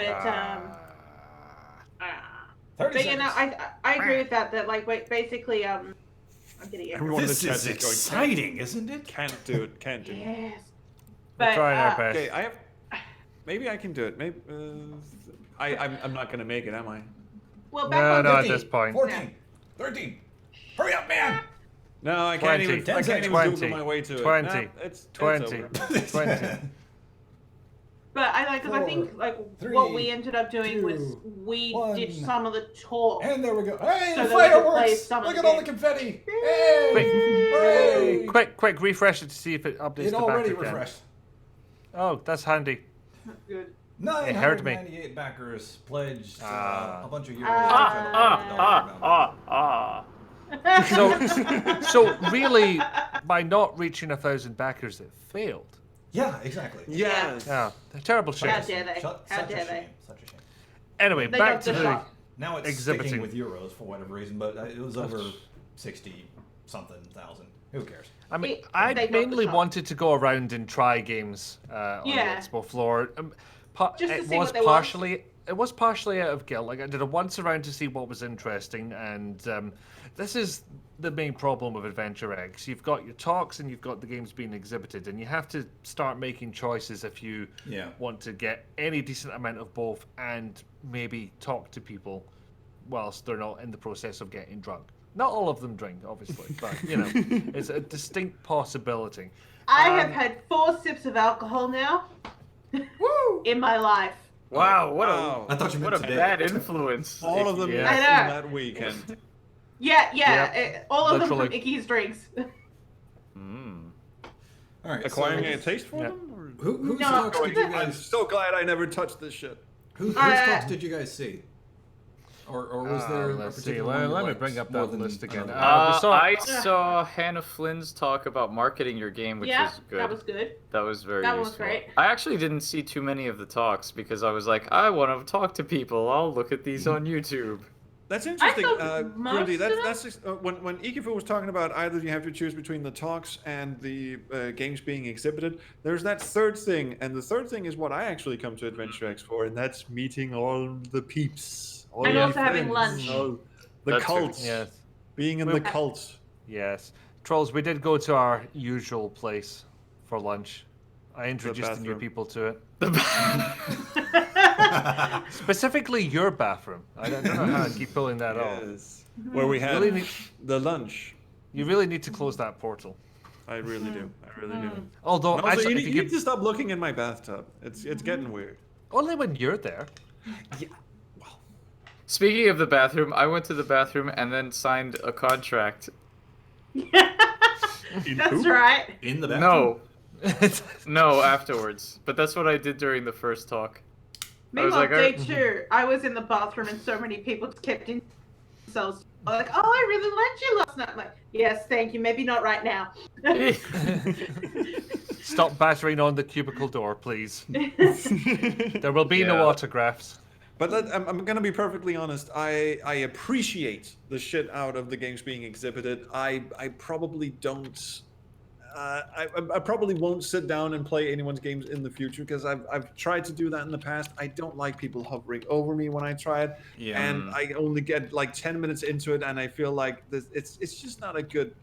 30 but seconds. I agree with that. That like basically I'm getting it. Everyone in the This chat is is going, exciting, isn't it? Can't do it. Can't do it. Yes. We're But trying our best. Okay, maybe I can do it. Maybe I'm not gonna make it, am I? well, back No, on no, at 15, this point. 14, 13. Hurry up, man! No, I can't 20, even. I can't even 20, Google my way to it. 20, No, it's 20, over. 20. But because I think Four, like three, what we ended up doing was two, we one. ditched some of the talk. And there we go. Hey, So the that we could play fireworks! some of Look the at all the game. confetti! Hey! Hooray! Quick, refresh it to see if it updates It the already backer count. refreshed. Oh, that's handy. Good. It hurt me. 998 backers pledged Ah. a bunch of euros. So really, by not reaching 1,000 backers, it failed. Yeah, exactly. Yes. Yeah, a terrible shame. How dare they? Such How a dare they? shame. Such a shame. Anyway, They back got to the the. shot. Now it's Exhibiting. sticking with euros for whatever reason, but it was over 60-something thousand. Who cares? I mean, They I got the mainly shot. wanted to go around and try games on the Yeah. expo floor. Just to It see was what they want. partially. It was partially out of guilt. Like I did a once around to see what was interesting, and this is the main problem with AdventureX. You've got your talks and you've got the games being exhibited, and you have to start making choices if you Yeah. want to get any decent amount of both, and maybe talk to people whilst they're not in the process of getting drunk. Not all of them drink, obviously, but it's a distinct possibility. I have had 4 sips of alcohol now. Woo! In my life. Wow, what Wow. a I thought you meant what a today. bad influence. All of them Yeah. in I know. that weekend. Yeah. All of them from Literally. Icky's drinks. All right. Acquiring so a taste for Yeah. them? Or... whose No. talks did you I'm guys? so glad I never touched this shit. Whose Uh, talks did you guys see? Or was there? Let's a see. particular one you Let me liked bring up more that than list again. another? I saw Hannah Flynn's talk about marketing your game, which Yeah, was good. that was good. That was very That was useful. great. I actually didn't see too many of the talks because I was like, I want to talk to people. I'll look at these on YouTube. That's interesting, saw most Grundy. of them. That's just, when Ikifu was talking about either you have to choose between the talks and the games being exhibited. There's that third thing, and the third thing is what I actually come to AdventureX for, and that's meeting all the peeps, all And my also having friends, lunch. all the That's true. cults, Yes. being in the cult. Yes. Trolls, we did go to our usual place for lunch. I introduced the new bathroom. people to it. Specifically your bathroom. I don't know how I keep pulling that off. Yes, where we had Really need- the lunch. You really need to close that portal. I really do. I really do. Although, And also, actually, you, if need, you you could, need to stop looking in my bathtub. It's getting weird. only when you're there. Speaking of the bathroom, I went to the bathroom and then signed a contract. That's right. In the bathroom. No, afterwards. But that's what I did during the first talk. Meanwhile, like, day 2, I was in the bathroom and so many people just kept in themselves. Like, oh, I really liked you last night. I'm like, yes, thank you. Maybe not right now. Stop battering on the cubicle door, please. There will be no Yeah. autographs. But I'm gonna be perfectly honest. I appreciate the shit out of the games being exhibited. I probably don't. I probably won't sit down and play anyone's games in the future because I've tried to do that in the past. I don't like people hovering over me when I try it, Yeah. and I only get like 10 minutes into it, and I feel like it's just not a good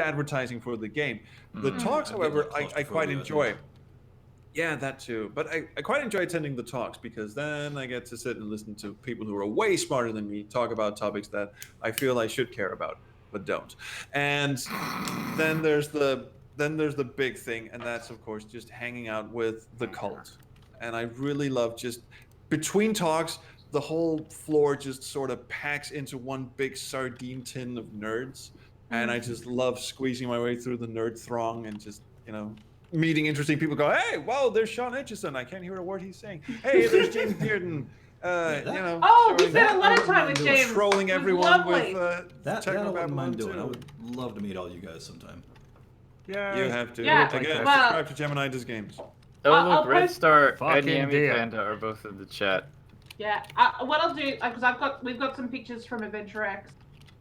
advertising for the game. The talks, I get, however, like, I quite claustrophobia, I enjoy. think. Yeah, that too. But I quite enjoy attending the talks because then I get to sit and listen to people who are way smarter than me talk about topics that I feel I should care about, but don't. And then there's the big thing, and that's of course just hanging out with the cult. And I really love just between talks, the whole floor just sort of packs into one big sardine tin of nerds. And I just love squeezing my way through the nerd throng and just, meeting interesting people. Go, hey, wow, there's Sean Etchison. I can't hear a word he's saying. Hey, there's James Bearden. Oh, we showing- spent a lot of I time wouldn't with mind James. trolling It was everyone lovely. with That I wouldn't Technobabylon mind doing. I too. would love to meet all you guys sometime. Yeah. You have to. Yeah, Again, well- subscribe to Gemini Does Games. Oh, I'll look, Red post- Star and Fucking Yami dear. Panda are both in the chat. Yeah, what I'll do, because we've got some pictures from AdventureX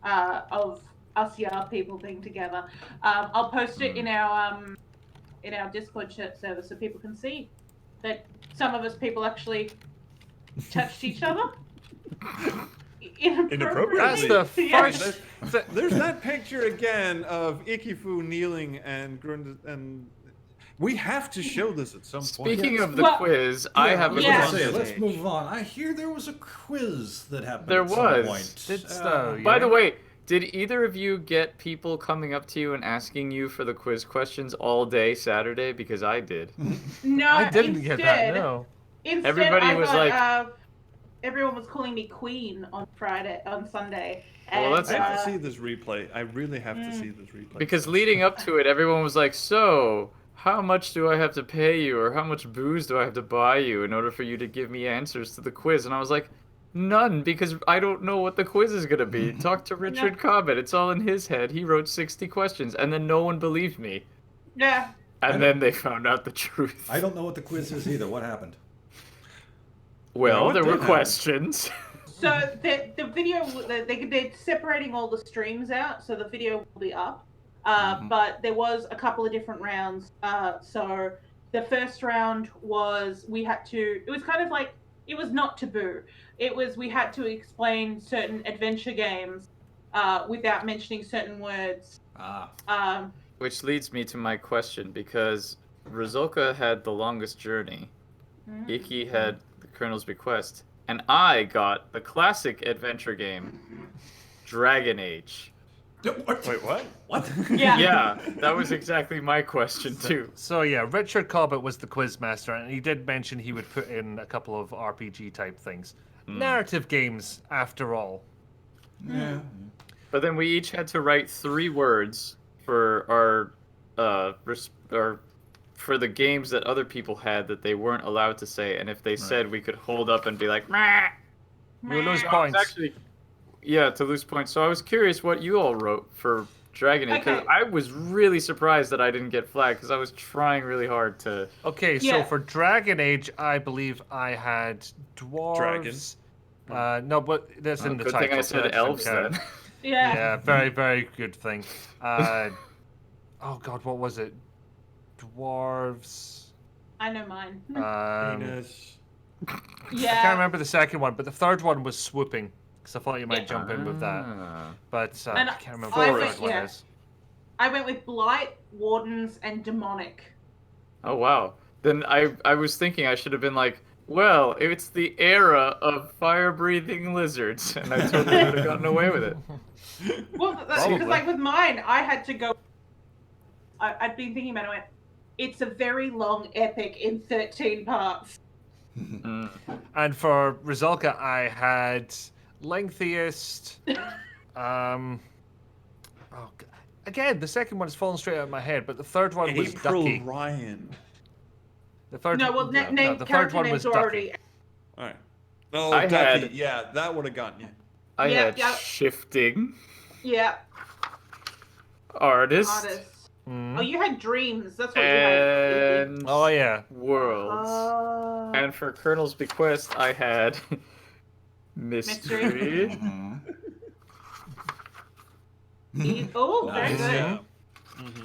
of us YAR people being together. I'll post it in our Discord chat server so people can see that some of us people actually touched each other. Inappropriately. That's the Yeah. first. There's that picture again of Ikifu kneeling and we have to show this at some point. Speaking of the Well- quiz, I have a Yeah. question. Let's move on. I hear there was a quiz that happened There at some was. point. Did so, By yeah. the way, did either of you get people coming up to you and asking you for the quiz questions all day Saturday? Because I did. No, I didn't instead, get that. No. Instead, Everybody I was got, everyone was calling me Queen on Sunday. Well, And, that's- I have to see this replay. I really have to see this replay. Because leading up to it, everyone was like, so, how much do I have to pay you, or how much booze do I have to buy you in order for you to give me answers to the quiz? And I was like, none, because I don't know what the quiz is going to be. Talk to Richard Cobbett. It's all in his head. He wrote 60 questions, and then no one believed me. Yeah. And then they found out the truth. I don't know what the quiz is either. What happened? Well, what there did were happen? questions. So the video, they're separating all the streams out, so the video will be up. But there was a couple of different rounds. So the first round was it was kind of like, it was not taboo. We had to explain certain adventure games without mentioning certain words. Which leads me to my question, because Rizulka had the longest journey. Iki had the Colonel's Bequest. And I got the classic adventure game, Dragon Age. Wait, what? What? Yeah. Yeah, that was exactly my question too. So yeah, Richard Cobbett was the quiz master, and he did mention he would put in a couple of RPG type things. Narrative games, after all. Yeah. But then we each had to write 3 words for our for the games that other people had that they weren't allowed to say, and if they said, we could hold up and be like, meh. You lose So I was points. actually, yeah, to lose points. So I was curious what you all wrote for Dragon Age, because Okay. I was really surprised that I didn't get flagged, because I was trying really hard to. Okay, so Yeah. for Dragon Age, I believe I had dwarves. No, but that's in the Good title. thing I so said that doesn't elves count. then. Yeah. Yeah, very, very good thing. Oh God, what was it? Dwarves. I know mine. Penis. I Yeah. can't remember the second one, but the third one was swooping. Because I thought you might Yeah. jump in with that. Ah. But And I can't remember I what the went- third one yeah. is. I went with Blight, Wardens, and Demonic. Oh wow. Then I was thinking I should have been like, well, it's the era of fire-breathing lizards, and I totally would have gotten away with it. Well, Probably. because like with mine, I had to go. I'd been thinking about it. I went, it's a very long epic in 13 parts. Mm. And for Rizulka, I had lengthiest. Again, the second one is falling straight out of my head, but the third one was April Ducky. Ryan. The third No, well, no, name the third character one names was were Ducky. already. All right. Oh, I Ducky. had- Yeah, that would have gotten you. I Yeah, had yeah. shifting, Yeah, artist, artists. Oh, you had dreams. That's what you had. And Oh yeah. worlds. Oh. And for Colonel's bequest, I had mystery. Oh, very Nice. good. Yeah.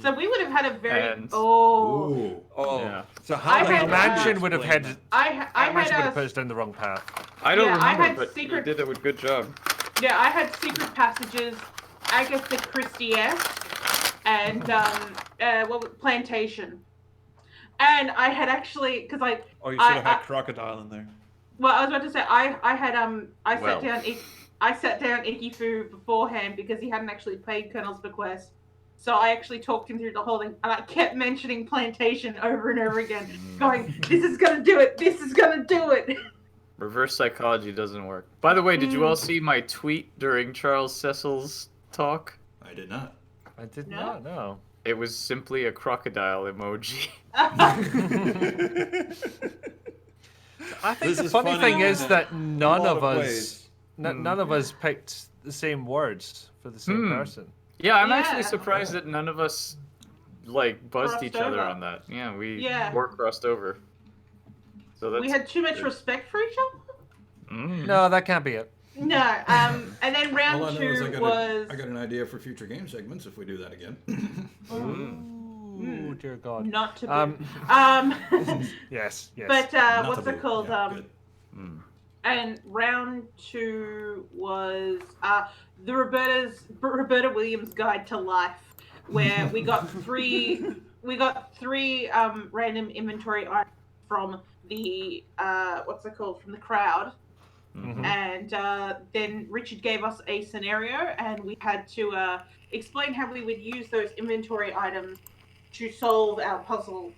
So we would have had a very And- Ooh. Oh. Yeah. So how I the had- hell did you Mansion would have explain had. that? I Mansion would have had put us down the wrong path. I don't Yeah, I remember, had but secret- you did a good job. Yeah, I had secret passages, Agatha Christie-esque, and Plantation. And I had actually, because Oh, you should have I- had crocodile in there. well, I was about to say I had Well. I sat down Ikifu beforehand because he hadn't actually paid Colonel's bequest. So I actually talked him through the whole thing, and I kept mentioning Plantation over and over again, going, "This is gonna do it. This is gonna do it." Reverse psychology doesn't work. By the way, did you all see my tweet during Charles Cecil's talk? I did not. I did No? not know. It was simply a crocodile emoji. I think This the is funny funny thing is in that a none lot of of us, ways. none of us picked the same words for the same person. Yeah, I'm Yeah. actually surprised that none of us buzzed Crossed each other over. on that. Yeah, we Yeah. were crossed over. So that's We had too much good. respect for each other. No, that can't be it. No, and then round All I know is two I got an idea for future game segments if we do that again. Ooh, dear God. not to be. Yes, yes. But Not what's taboo. it called? Yeah, good. And round two was the Roberta Williams Guide to Life, where we got three random inventory items from the from the crowd. And then Richard gave us a scenario, and we had to explain how we would use those inventory items to solve our puzzle.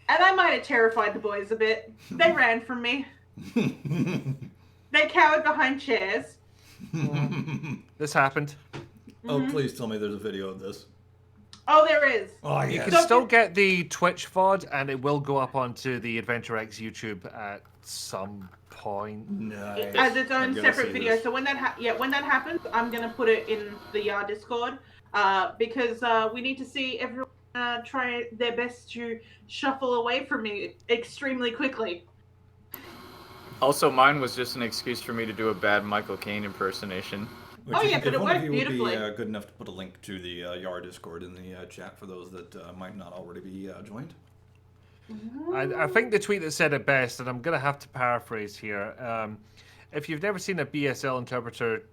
And I might have terrified the boys a bit. They ran from me. They cowered behind chairs. This happened. Oh, please tell me there's a video of this. Oh, there is. Oh, You yes. can Don't still get- get the Twitch VOD, and it will go up onto the AdventureX YouTube at some point. Nice. As its I'm own gonna separate see video. this. So when that happens, I'm gonna put it in the YAR Discord because we need to see everyone try their best to shuffle away from me extremely quickly. Also, mine was just an excuse for me to do a bad Michael Caine impersonation. Oh, yeah, If but it one of worked you would beautifully. be good enough to put a link to the YAR Discord in the chat for those that might not already be joined. I think the tweet that said it best, and I'm going to have to paraphrase here. If you've never seen a BSL interpreter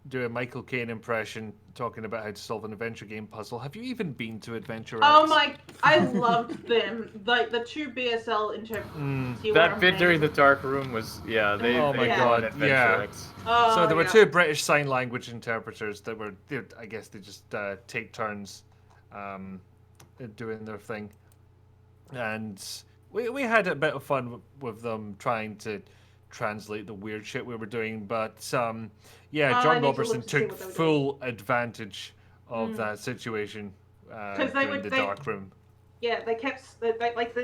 do a Michael Caine impression talking about how to solve an adventure game puzzle, have you even been to AdventureX? Oh my! I loved them. Like the two BSL interpreters. you That were bit during the amazing. dark room was, yeah, they Oh my go God, on yeah. AdventureX. Oh, So there were yeah. two British Sign Language interpreters that were, I guess they just take turns doing their thing. And we had a bit of fun with them trying to translate the weird shit we were doing. But yeah, I John need to Robertson look to see took what they were full advantage of that situation they during would- the they- dark room. Yeah, they kept they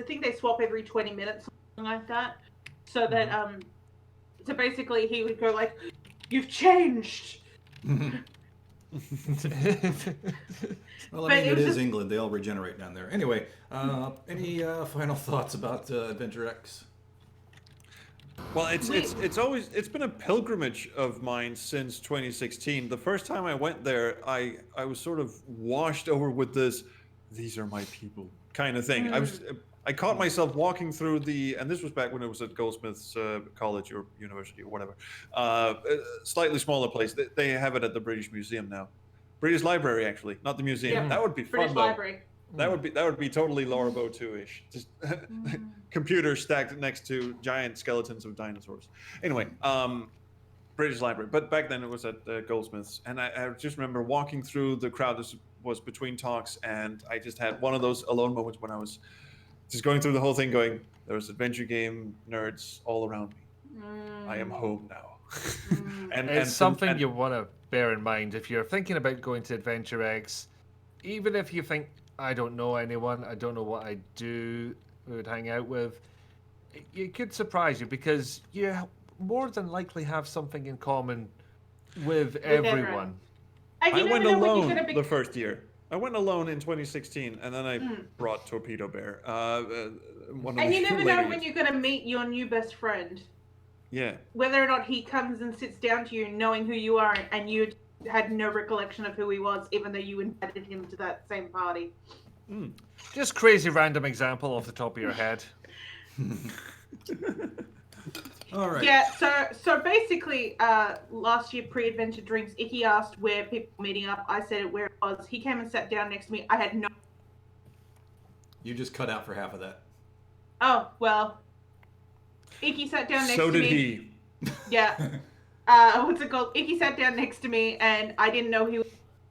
think they swap every 20 minutes, something like that. So that so basically he would go like, "You've changed." Well, But I mean, it it was is just- England. They all regenerate down there. Anyway, any final thoughts about AdventureX? Well, it's been a pilgrimage of mine since 2016. The first time I went there, I was sort of washed over with this "these are my people" kind of thing. I caught myself walking through and this was back when it was at Goldsmiths College or University or whatever, a slightly smaller place. They have it at the British Museum now, British Library actually, not the museum. Yeah, That would be British fun though. Library. That would be totally Laura Bow 2-ish. Just computers stacked next to giant skeletons of dinosaurs. Anyway, British Library. But back then it was at Goldsmiths, and I just remember walking through the crowd. This was between talks, and I just had one of those alone moments when I was just going through the whole thing, going, "There's adventure game nerds all around me. I am home now." It's something you want to bear in mind if you're thinking about going to AdventureX. Even if you think, I don't know anyone, I don't know what I do, who would hang out with, it could surprise you because you more than likely have something in common with everyone. And you I never went know when you're alone gonna be. the first year. I went alone in 2016, and then I brought Torpedo Bear. One of And the you never later know when years. you're going to meet your new best friend. Yeah. Whether or not he comes and sits down to you knowing who you are, and you had no recollection of who he was, even though you invited him to that same party. Just crazy random example off the top of your head. All right. Yeah, so basically, last year pre-adventure drinks, Icky asked where people were meeting up. I said where it was. He came and sat down next to me. I had no. You just cut out for half of that. Oh well. Icky sat down next So to did me. he. Yeah. What's it called? Icky sat down next to me, and I didn't know he was,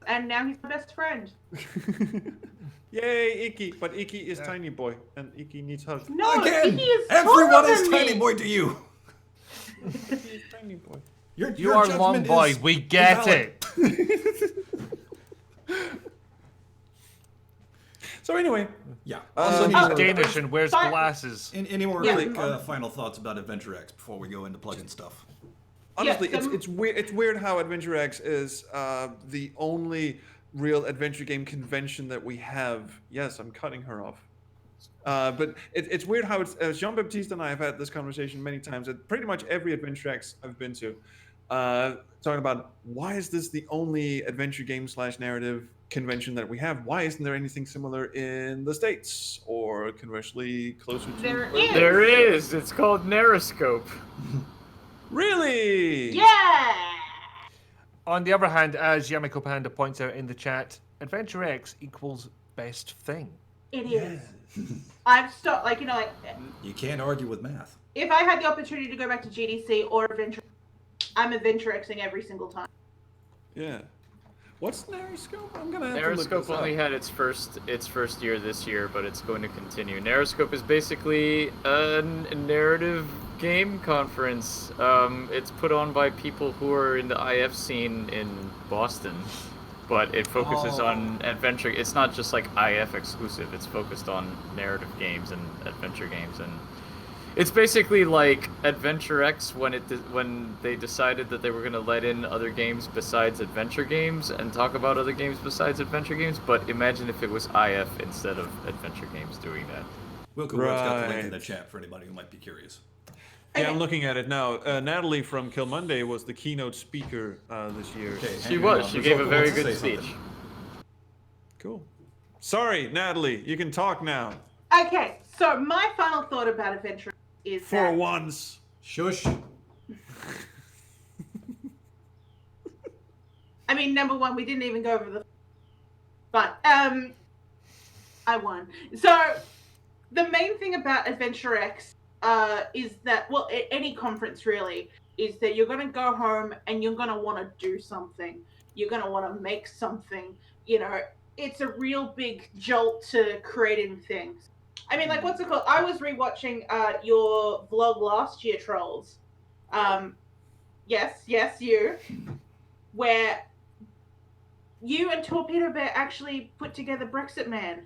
and now he's my best friend. Yay, Icky! But Icky is tiny boy, and Icky needs hugs. No, Again, Icky is everyone taller is than tiny me. boy to you. He's tiny boy. You are long boy. We get it. So anyway, Yeah. Also, He's need- Danish and wears But- glasses. Any more Yeah. quick final thoughts about AdventureX before we go into plug-in stuff? honestly, Yeah, it's weird. It's weird how AdventureX is the only real adventure game convention that we have. Yes, I'm cutting her off. But it's weird how it's Jean-Baptiste and I have had this conversation many times at pretty much every AdventureX I've been to, talking about why is this the only adventure game / narrative convention that we have? Why isn't there anything similar in the States or conversely closer to? There where- is. There is. It's called Narroscope. Really? Yeah. On the other hand, as Yamiko Panda points out in the chat, AdventureX equals best thing. It is. I've stopped, like You can't argue with math. if I had the opportunity to go back to GDC or Adventure, I'm AdventureXing every single time. Yeah. What's Narroscope? I'm gonna have to look Narroscope this only up. had its first year this year, but it's going to continue. Narroscope is basically a narrative game conference. It's put on by people who are in the IF scene in Boston, but it focuses on adventure. It's not just like IF exclusive. It's focused on narrative games and adventure games, and it's basically like AdventureX when they decided that they were going to let in other games besides adventure games and talk about other games besides adventure games. But imagine if it was IF instead of adventure games doing that. Wilco Web's got the link in the Right. chat for anybody who might be curious. Yeah, I'm looking at it now. Natalie from Kill Monday was the keynote speaker this year. Okay, She hang was. on. She Wilco gave a very wants to good say speech. something. Cool. Sorry, Natalie, you can talk now. Okay, so my final thought about Adventure is For that once. Shush. I mean, number one, we didn't even go over the, but I won. So the main thing about AdventureX is that, well, any conference really, is that you're gonna go home and you're gonna want to do something. You're gonna want to make something. You know, it's a real big jolt to creating things. I mean, like, what's it called? I was rewatching your vlog last year, Trolls. Yes, you. Where you and Torpedo Bear actually put together Brexit Man.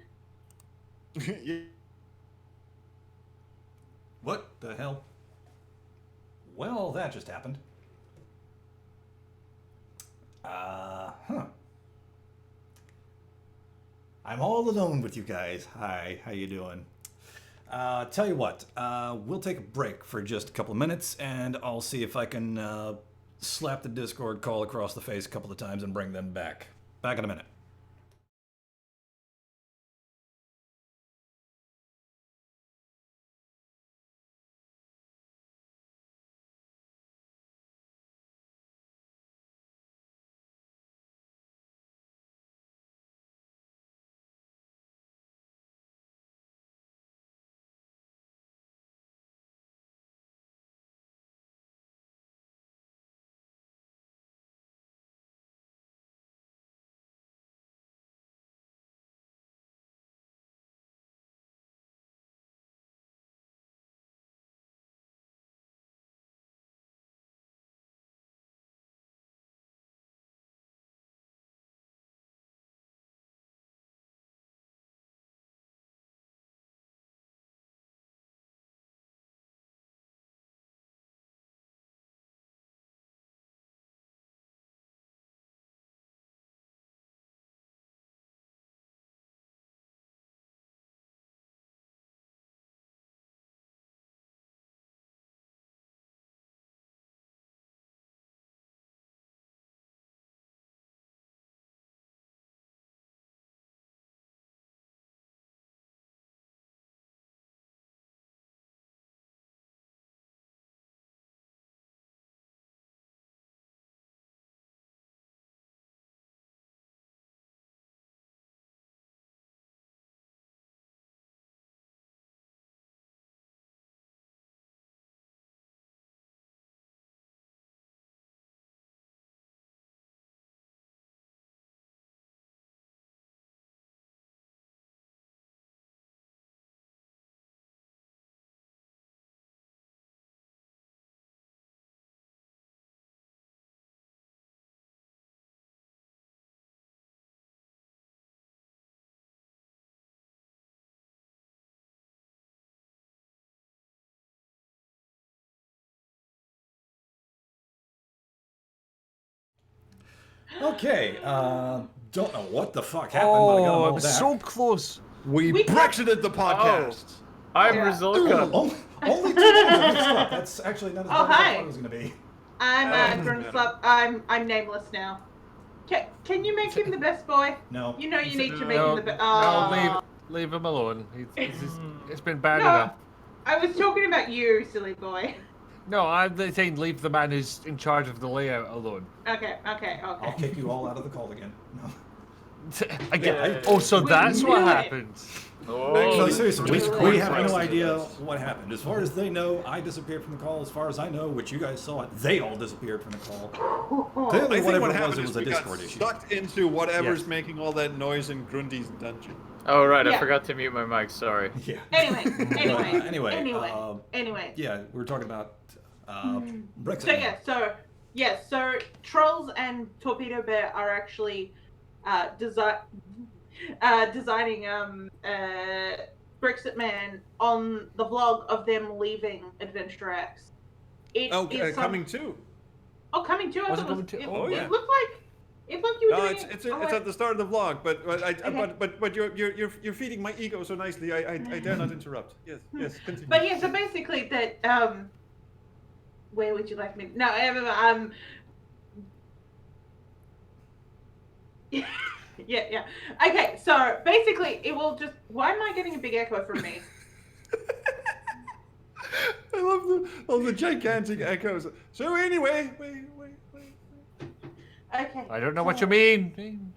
What the hell? Well, that just happened. I'm all alone with you guys. Hi, how you doing? Tell you what, we'll take a break for just a couple of minutes, and I'll see if I can slap the Discord call across the face a couple of times and bring them back. Back in a minute. Okay, don't know what the fuck happened, but I got them Oh, all it was back. so close. We We- Brexited the podcast. I'm Yeah. Rizulka. Only 2 names are mixed up. That's actually not as Oh, bad as I hi. thought it was going to be. I'm Grunslap. I'm nameless now. Can you make him the best boy? No. You know you need to make No, him the best. no, leave him alone. It's been bad No, enough. I was talking about you, silly boy. No, I'm saying leave the man who's in charge of the layout alone. Okay. I'll kick you all out of the call again. No. Again. Oh, so We that's what knew it. happened. Oh, No, Actually, seriously, we we have no Brexit idea this. what happened. As far as they know, I disappeared from the call. As far as I know, which you guys saw it, they all disappeared from the call. Clearly, I think whatever what it happened was is a we Discord got issue. sucked into whatever's Yes. making all that noise in Grundy's dungeon. Oh, right. I Yeah. forgot to mute my mic. Sorry. Yeah. Anyway. Anyway, yeah, we were talking about Brexit. So so Trolls and Torpedo Bear are actually designing Brexit Man on the vlog of them leaving AdventureX. It Oh, is coming too. coming too. I Was it thought coming too? it, Oh, it yeah. looked like you were No, doing it's it. it's at the start of the vlog, Okay. but you're feeding my ego so nicely. I dare not interrupt. Yes, continue. But yeah, so basically that where would you like me? No, yeah. Okay, so basically it will just. Why am I getting a big echo from me? I love the gigantic echoes. So anyway, wait. Okay. I don't know what you mean.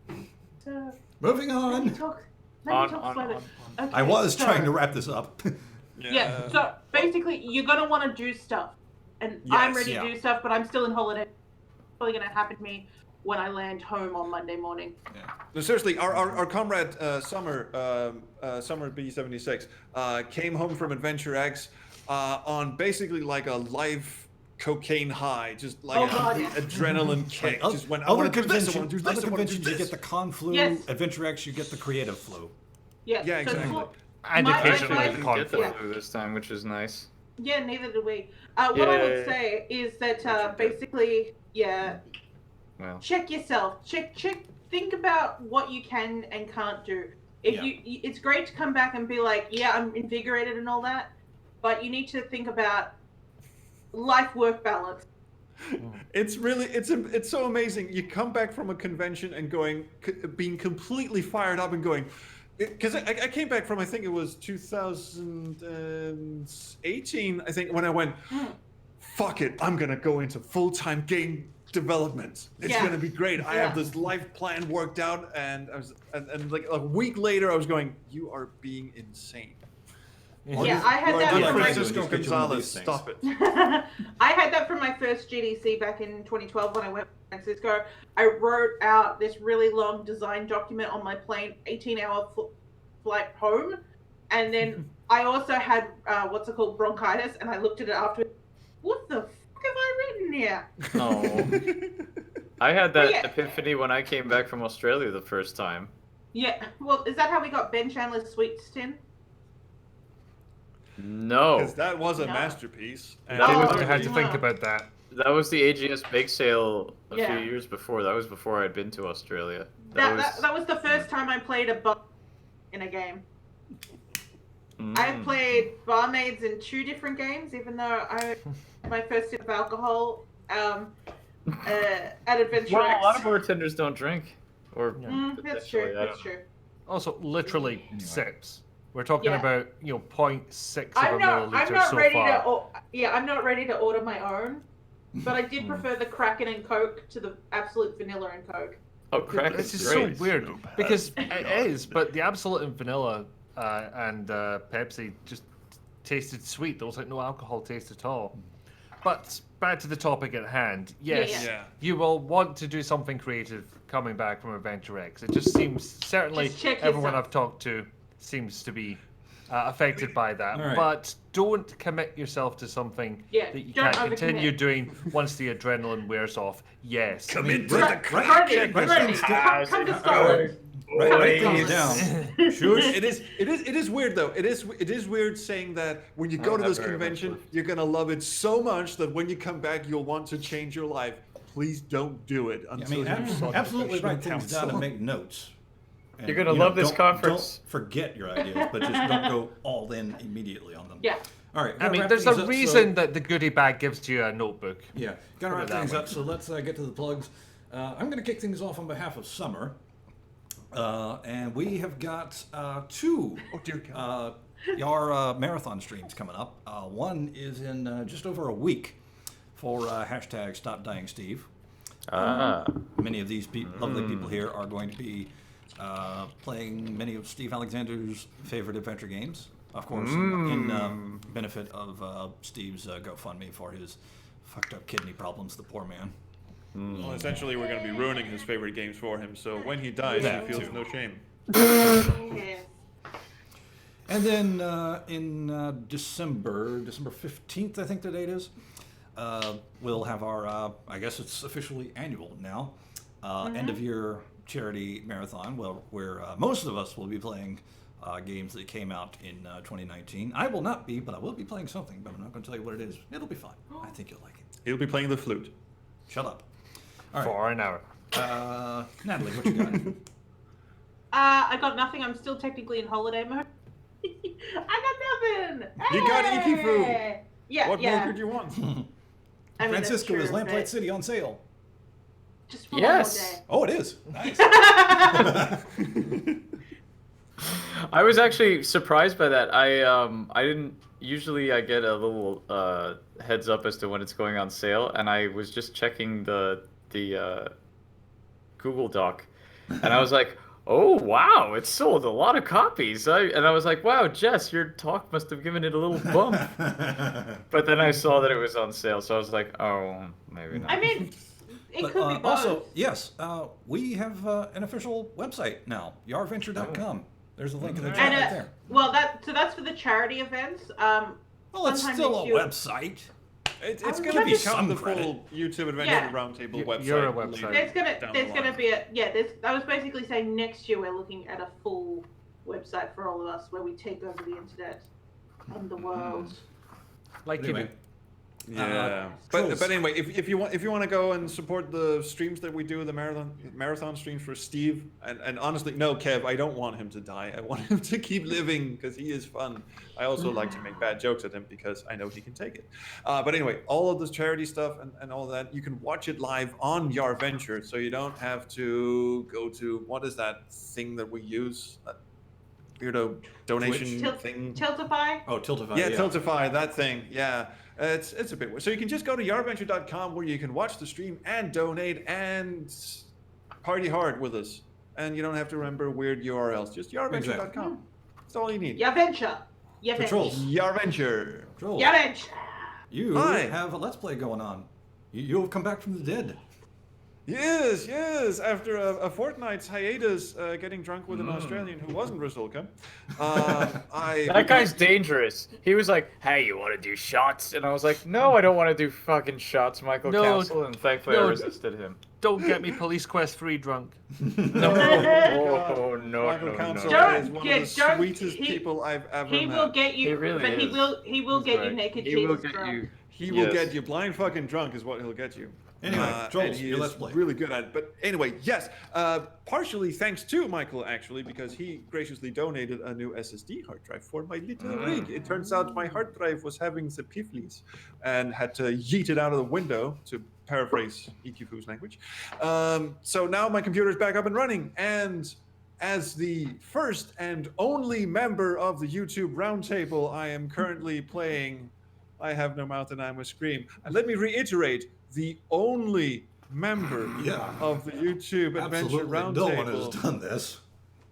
So Moving let me on. talk. On, slowly. on. Okay, I was so- trying to wrap this up. Yeah. So basically, you're gonna want to do stuff, and I'm Yes, ready yeah. to do stuff, but I'm still in holiday. It's probably gonna happen to me when I land home on Monday morning. No, seriously, our comrade Summer B76 came home from AdventureX on basically like a live cocaine high, just like Oh, a God, complete yeah. adrenaline kick. Like, Just when I other want to do this, I convention- want to do other this, I want to do conventions you this. get the con flu. Yes. AdventureX you get the creative flu. Yeah. Yeah, so exactly. And My occasionally advice- the Didn't get the conflict. flu this time, which is nice. Yeah, neither do we. What I would Yay. say is that Richard did. basically, yeah, Well, check yourself. Check. Think about what you can and can't do. If Yeah. it's great to come back and be like, yeah, I'm invigorated and all that, but you need to think about life-work balance. It's so amazing. You come back from a convention and being completely fired up and going, because I came back from, I think it was 2018, I think, when I went, fuck it, I'm gonna go into full-time game development. It's Yeah. gonna be great. I have this life plan worked out, and and like a week later, I was going, you are being insane. Yeah, I had Or that like from my Francisco Just get you one of Gonzalez, these things. stop it. I had that from my first GDC back in 2012 when I went to San Francisco. I wrote out this really long design document on my plane, 18-hour flight home, and then I also had bronchitis, and I looked at it afterwards. What the fuck have I written here? oh. I had that Yeah. epiphany when I came back from Australia the first time. Yeah, well, is that how we got Ben Chandler's Sweets tin? No, Because that was a No. masterpiece. And That I was- had to think wow. about that. that was the AGS bake sale a Yeah. few years before. That was before I'd been to Australia. That was the first time I played a bar in a game. I've played barmaids in 2 different games, even though my first sip of alcohol at AdventureX. Well, a lot of bartenders don't drink. Or That's true. potentially, I That's don't know. true. Also, literally sips. We're talking Yeah. about 0.6 of I'm a not. milliliter I'm not so ready far. I'm not ready to order my own, but I did prefer the Kraken and Coke to the Absolute Vanilla and Coke. Oh, crack This is is great. so weird because it is, but the Absolute and Vanilla and Pepsi just tasted sweet. There was like no alcohol taste at all. But back to the topic at hand. Yes, Yeah. you will want to do something creative coming back from AdventureX. It just seems certainly Just check everyone yourself. I've talked to seems to be affected by that. All right. But don't commit yourself to something Yeah, that you don't can't continue overcommit. doing once the adrenaline wears off. Yes. Commit to Right, the right, crack. Grundy, right, Grundy, right, come to Scotland. Write things down. Shush. It is weird though. It is weird saying that when you go to not this very much convention, left. you're gonna love it so much that when you come back, you'll want to change your life. please don't do it I until mean, you've sought absolutely professional write things down and counsel. make notes. And, You're gonna you know, love this don't- conference. Don't forget your ideas, but just don't go all in immediately on them. Yeah. All right. I gotta mean, wrap there's things a up, reason that the goodie bag gives you a notebook. Yeah, gotta Put wrap it that things way. up. So let's get to the plugs. I'm gonna kick things off on behalf of Summer, and we have got two Oh dear God. YAR marathon streams coming up. One is in just over a week for hashtag Stop Dying Steve. Many of these lovely people here are going to be playing many of Steve Alexander's favorite adventure games, of course, in benefit of Steve's GoFundMe for his fucked up kidney problems, the poor man. Well, essentially, we're going to be ruining his favorite games for him. So when he dies, That he feels too. no shame. Yeah. And then in December 15th, I think the date is, we'll have our, I guess it's officially annual now, end of year charity marathon, where most of us will be playing games that came out in 2019. I will not be, but I will be playing something, but I'm not going to tell you what it is. It'll be fun. I think you'll like it. He'll be playing the flute. Shut up. All right. For an hour. Natalie, what you got? I got nothing. I'm still technically in holiday mode. I got nothing. You got Ikifu. Hey! Yeah, What yeah. more could you want? I mean, that's Francisco is true, Lamplight but City on sale. just for Yes. Oh, it is. Nice. I was actually surprised by that. I didn't usually I get a little heads up as to when it's going on sale, and I was just checking the Google Doc, and I was like, oh wow, it sold a lot of copies. And I was like, wow, Jess, your talk must have given it a little bump. But then I saw that it was on sale, so I was like, oh, maybe not. I mean, it But, could be both. also, yes, we have an official website now, yarventure.com. There's a link in the chat and right there. well, that's for the charity events. Well, it's sometime still next a year- website. It's I'm going to gonna become some the credit. full YouTube Adventure Yeah. Roundtable website. You're a later website. There's gonna down there's the gonna line. be a there's I was basically saying next year we're looking at a full website for all of us where we take over the internet and the world. Like Anyway. you do. Yeah, Trolls. but anyway, if you want to go and support the streams that we do, the marathon streams for Steve, and honestly, no, Kev, I don't want him to die. I want him to keep living because he is fun. I also like to make bad jokes at him because I know he can take it. But anyway, all of this charity stuff and all that, you can watch it live on YAR Venture, so you don't have to go to what is that thing that we use, that weirdo donation Twitch? thing. Tiltify? Oh, Tiltify. Yeah, Tiltify, that thing. Yeah, it's a bit weird. So you can just go to yarventure.com where you can watch the stream and donate and party hard with us, and you don't have to remember weird URLs. Just yarventure.com. That's all you need. Yeah, venture. Yeah, venture. Patrols. Yarventure. Trolls. Yeah, venture. You Hi. have a Let's Play going on. You have come back from the dead. Yes. After a fortnight's hiatus, getting drunk with an Australian who wasn't Rusulka, That guy's dangerous. He was like, hey, you want to do shots? And I was like, no, I don't want to do fucking shots, Michael No, Council. And thankfully I no. resisted him. Don't get me Police Quest 3 drunk. No. Oh, no, Michael no, Council no. is one of the sweetest people I've ever He met. will get you, He really but is. he will He's get you great. naked. He will Jesus get drunk. you. He will Yes. get you blind fucking drunk is what he'll get you. Anyway, Trolls, and he your is Let's Play. really good at it. But anyway, yes, partially thanks to Michael, actually, because he graciously donated a new SSD hard drive for my little rig. It turns out my hard drive was having the pifflies and had to yeet it out of the window, to paraphrase EQFU's language. So now my computer is back up and running, and as the first and only member of the YouTube Roundtable, I am currently playing I Have No Mouth and I Must Scream. And let me reiterate, the only member Yeah. of the YouTube Adventure Absolutely no one has Roundtable, done this.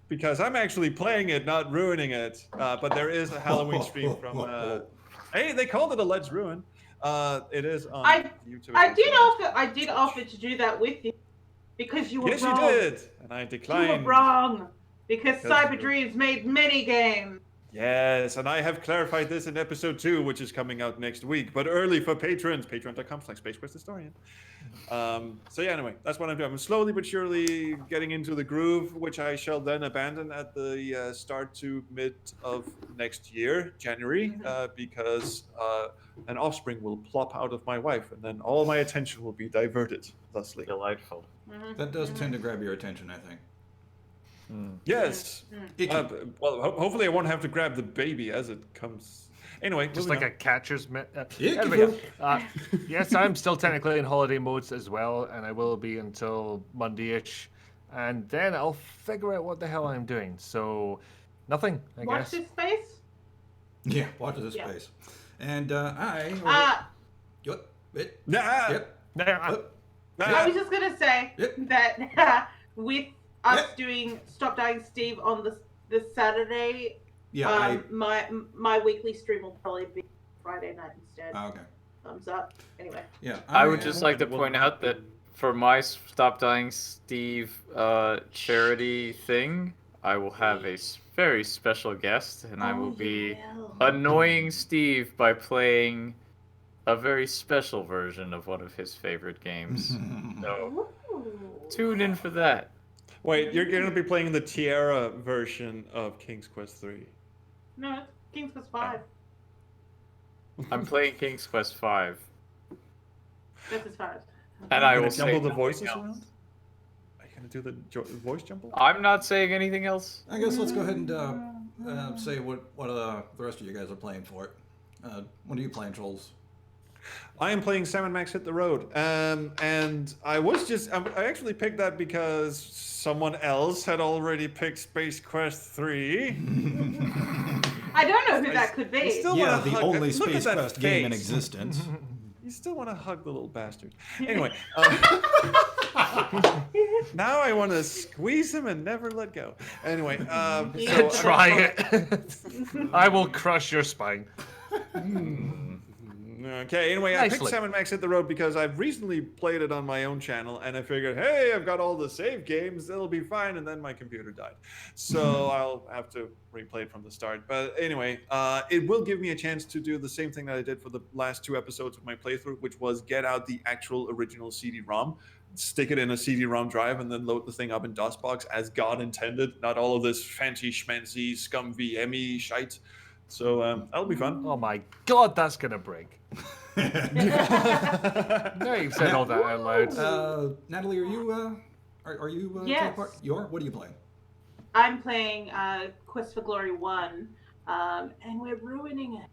because I'm actually playing it, not ruining it. But there is a Halloween stream from. Hey, they called it a Let's Ruin. It is on YouTube. I did offer to do that with you because you were Yes, wrong. you did, and I You declined. were wrong because Because Cyber you- Dreams made many games. Yes, and I have clarified this in episode 2, which is coming out next week, but early for patrons. Patreon.com/SpaceQuestHistorian. So yeah, anyway, that's what I'm doing. I'm slowly but surely getting into the groove, which I shall then abandon at the start to mid of next year, January, because an offspring will plop out of my wife, and then all my attention will be diverted, thusly. Delightful. That does tend to grab your attention, I think. Yes. Icky. Well, hopefully I won't have to grab the baby as it comes. Anyway, Just moving like on. a catcher's mitt. Yeah, There we go. Yes, I'm still technically in holiday modes as well, and I will be until Monday-ish. And then I'll figure out what the hell I'm doing. So, nothing, I Watch guess. this space. Yeah, watch this Yeah. space. And I... What? It? Nah. Yep. Nah, I was just gonna say Yep. that with us Yep. doing Stop Dying Steve on this Saturday, Yeah, my weekly stream will probably be Friday night instead. okay. Thumbs up. Anyway. Yeah. I would just like to point out that for my Stop Dying Steve charity thing, I will have a very special guest, and I will be annoying Steve by playing a very special version of one of his favorite games. So tune in for that. Wait, you're going to be playing the Tierra version of King's Quest 3. No, it's King's Quest 5. I'm playing King's Quest 5, That's as far as. and I Are you will going to jumble the say voices nothing around? else. Are you going to do the voice jumble? I'm not saying anything else. I guess let's go ahead and say what the rest of you guys are playing for it. What are you playing, Trolls? I am playing Sam & Max Hit the Road, and I actually picked that because someone else had already picked Space Quest 3. I don't know who that could I be. still Yeah, wanna the hug only look at Space that Quest game in face. existence. You still want to hug the little bastard. Anyway, now I want to squeeze him and never let go. Anyway, so try it. I will crush your spine. Okay, anyway, I picked Nicely. Sam & Max Hit the Road because I've recently played it on my own channel, and I figured, hey, I've got all the save games, it'll be fine, and then my computer died. So I'll have to replay it from the start. But anyway, it will give me a chance to do the same thing that I did for the last 2 episodes of my playthrough, which was get out the actual original CD-ROM, stick it in a CD-ROM drive, and then load the thing up in DOSBox as God intended, not all of this fancy schmancy scum VME shite. So that'll be fun. Oh my god, that's gonna break. Now you've said all that out loud. Natalie, are you Yes. taking part? You are? What are you playing? I'm playing Quest for Glory 1, and we're ruining it.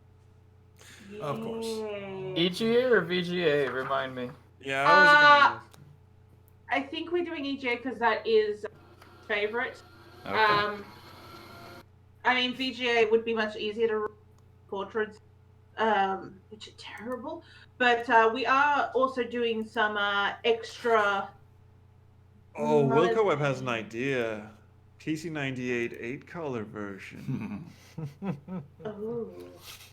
Of course. Yay. EGA or VGA? Remind me. Yeah, I was gonna... I think we're doing EJ because that is favorite. Okay. I mean, VGA would be much easier to portraits, which are terrible. But we are also doing some extra. Oh, Wilco Web has an idea. TC98 8-color version. Oh. All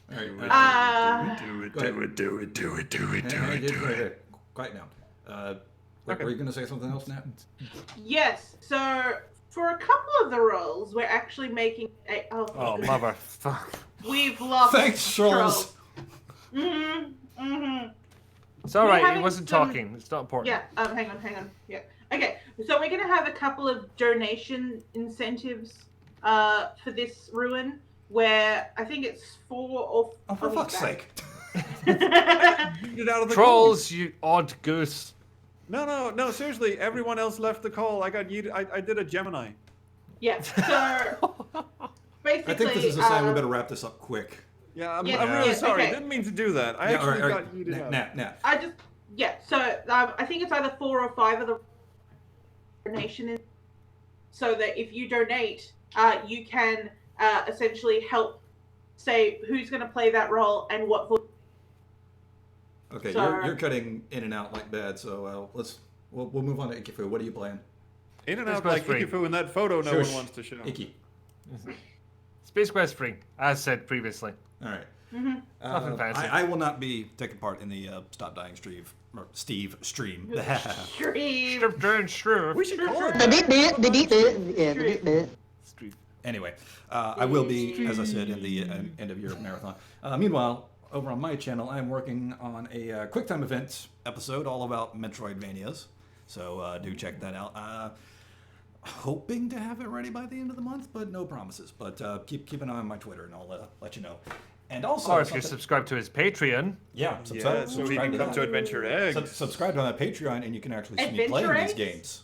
right. Do it, Go ahead. do it, do it, do it, do it, do Hey, it, do it. hey, quiet down. Okay. Were you going to say something else, Nat? Yes. So for a couple of the roles, we're actually making a. Oh, goodness. motherfucker. We've lost. Thanks, Trolls. It's alright, he having wasn't some- talking. It's not important. Yeah. Hang on. Yeah. Okay. So we're gonna have a couple of donation incentives for this ruin, where I think it's 4 or. Oh, for fuck's sake. Get it out of the Trolls, you odd goose. call. No, seriously, everyone else left the call. I got yeeted. I did a Gemini. Yeah. So basically, I think this is a sign we better wrap this up quick. Yeah, I'm Yeah, really yeah, sorry. okay. Didn't mean to do that. I Yeah, actually all got right. yeeted out. Nat. I just So I think it's either 4 or 5 of the donation, so that if you donate, you can essentially help say who's going to play that role and what. Okay, So- you're cutting in and out like bad, so we'll move on to Ikifu. What are you playing? In and Space out Quest like 3. Ikifu in that photo no Shush. one wants to show. Iki. Space Quest 3, as said previously. All right. Nothing fancy. I will not be taking part in the Stop Dying Steve stream. Stream. Strip, turn, strip. We should call it The that. did, yeah, the did. Street. Anyway, I will be, as I said, in the end of year marathon. Meanwhile, over on my channel, I'm working on a QuickTime Events episode all about Metroidvanias. So do check that out. Hoping to have it ready by the end of the month, but no promises. But keep an eye on my Twitter, and I'll let you know. And also, Or if you're subscribed to his Patreon. yeah, So he can come to AdventureX. Subscribe to my Patreon, and you can actually see me playing these AdventureX? games.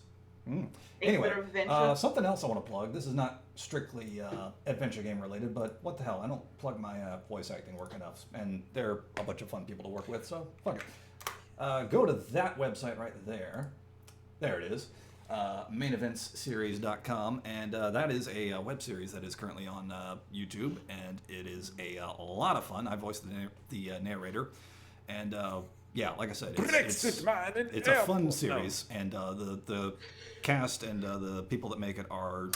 A Anyway, bit of adventure. something else I want to plug. This is not strictly adventure game related, but what the hell? I don't plug my voice acting work enough, and they're a bunch of fun people to work with, so fuck it. Go to that website right there. There it is. Maineventsseries.com, and that is a web series that is currently on YouTube, and it is a lot of fun. I voiced the narrator, and yeah, like I said, it's a fun series, and the cast and the people that make it are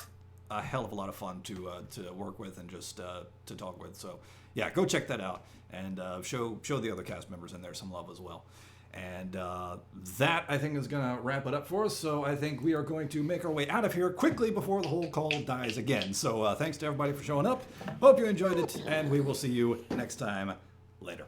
a hell of a lot of fun to work with and just to talk with. So yeah, go check that out, and show the other cast members in there some love as well. And that, I think, is going to wrap it up for us. So I think we are going to make our way out of here quickly before the whole call dies again. So thanks to everybody for showing up. Hope you enjoyed it, and we will see you next time. Later.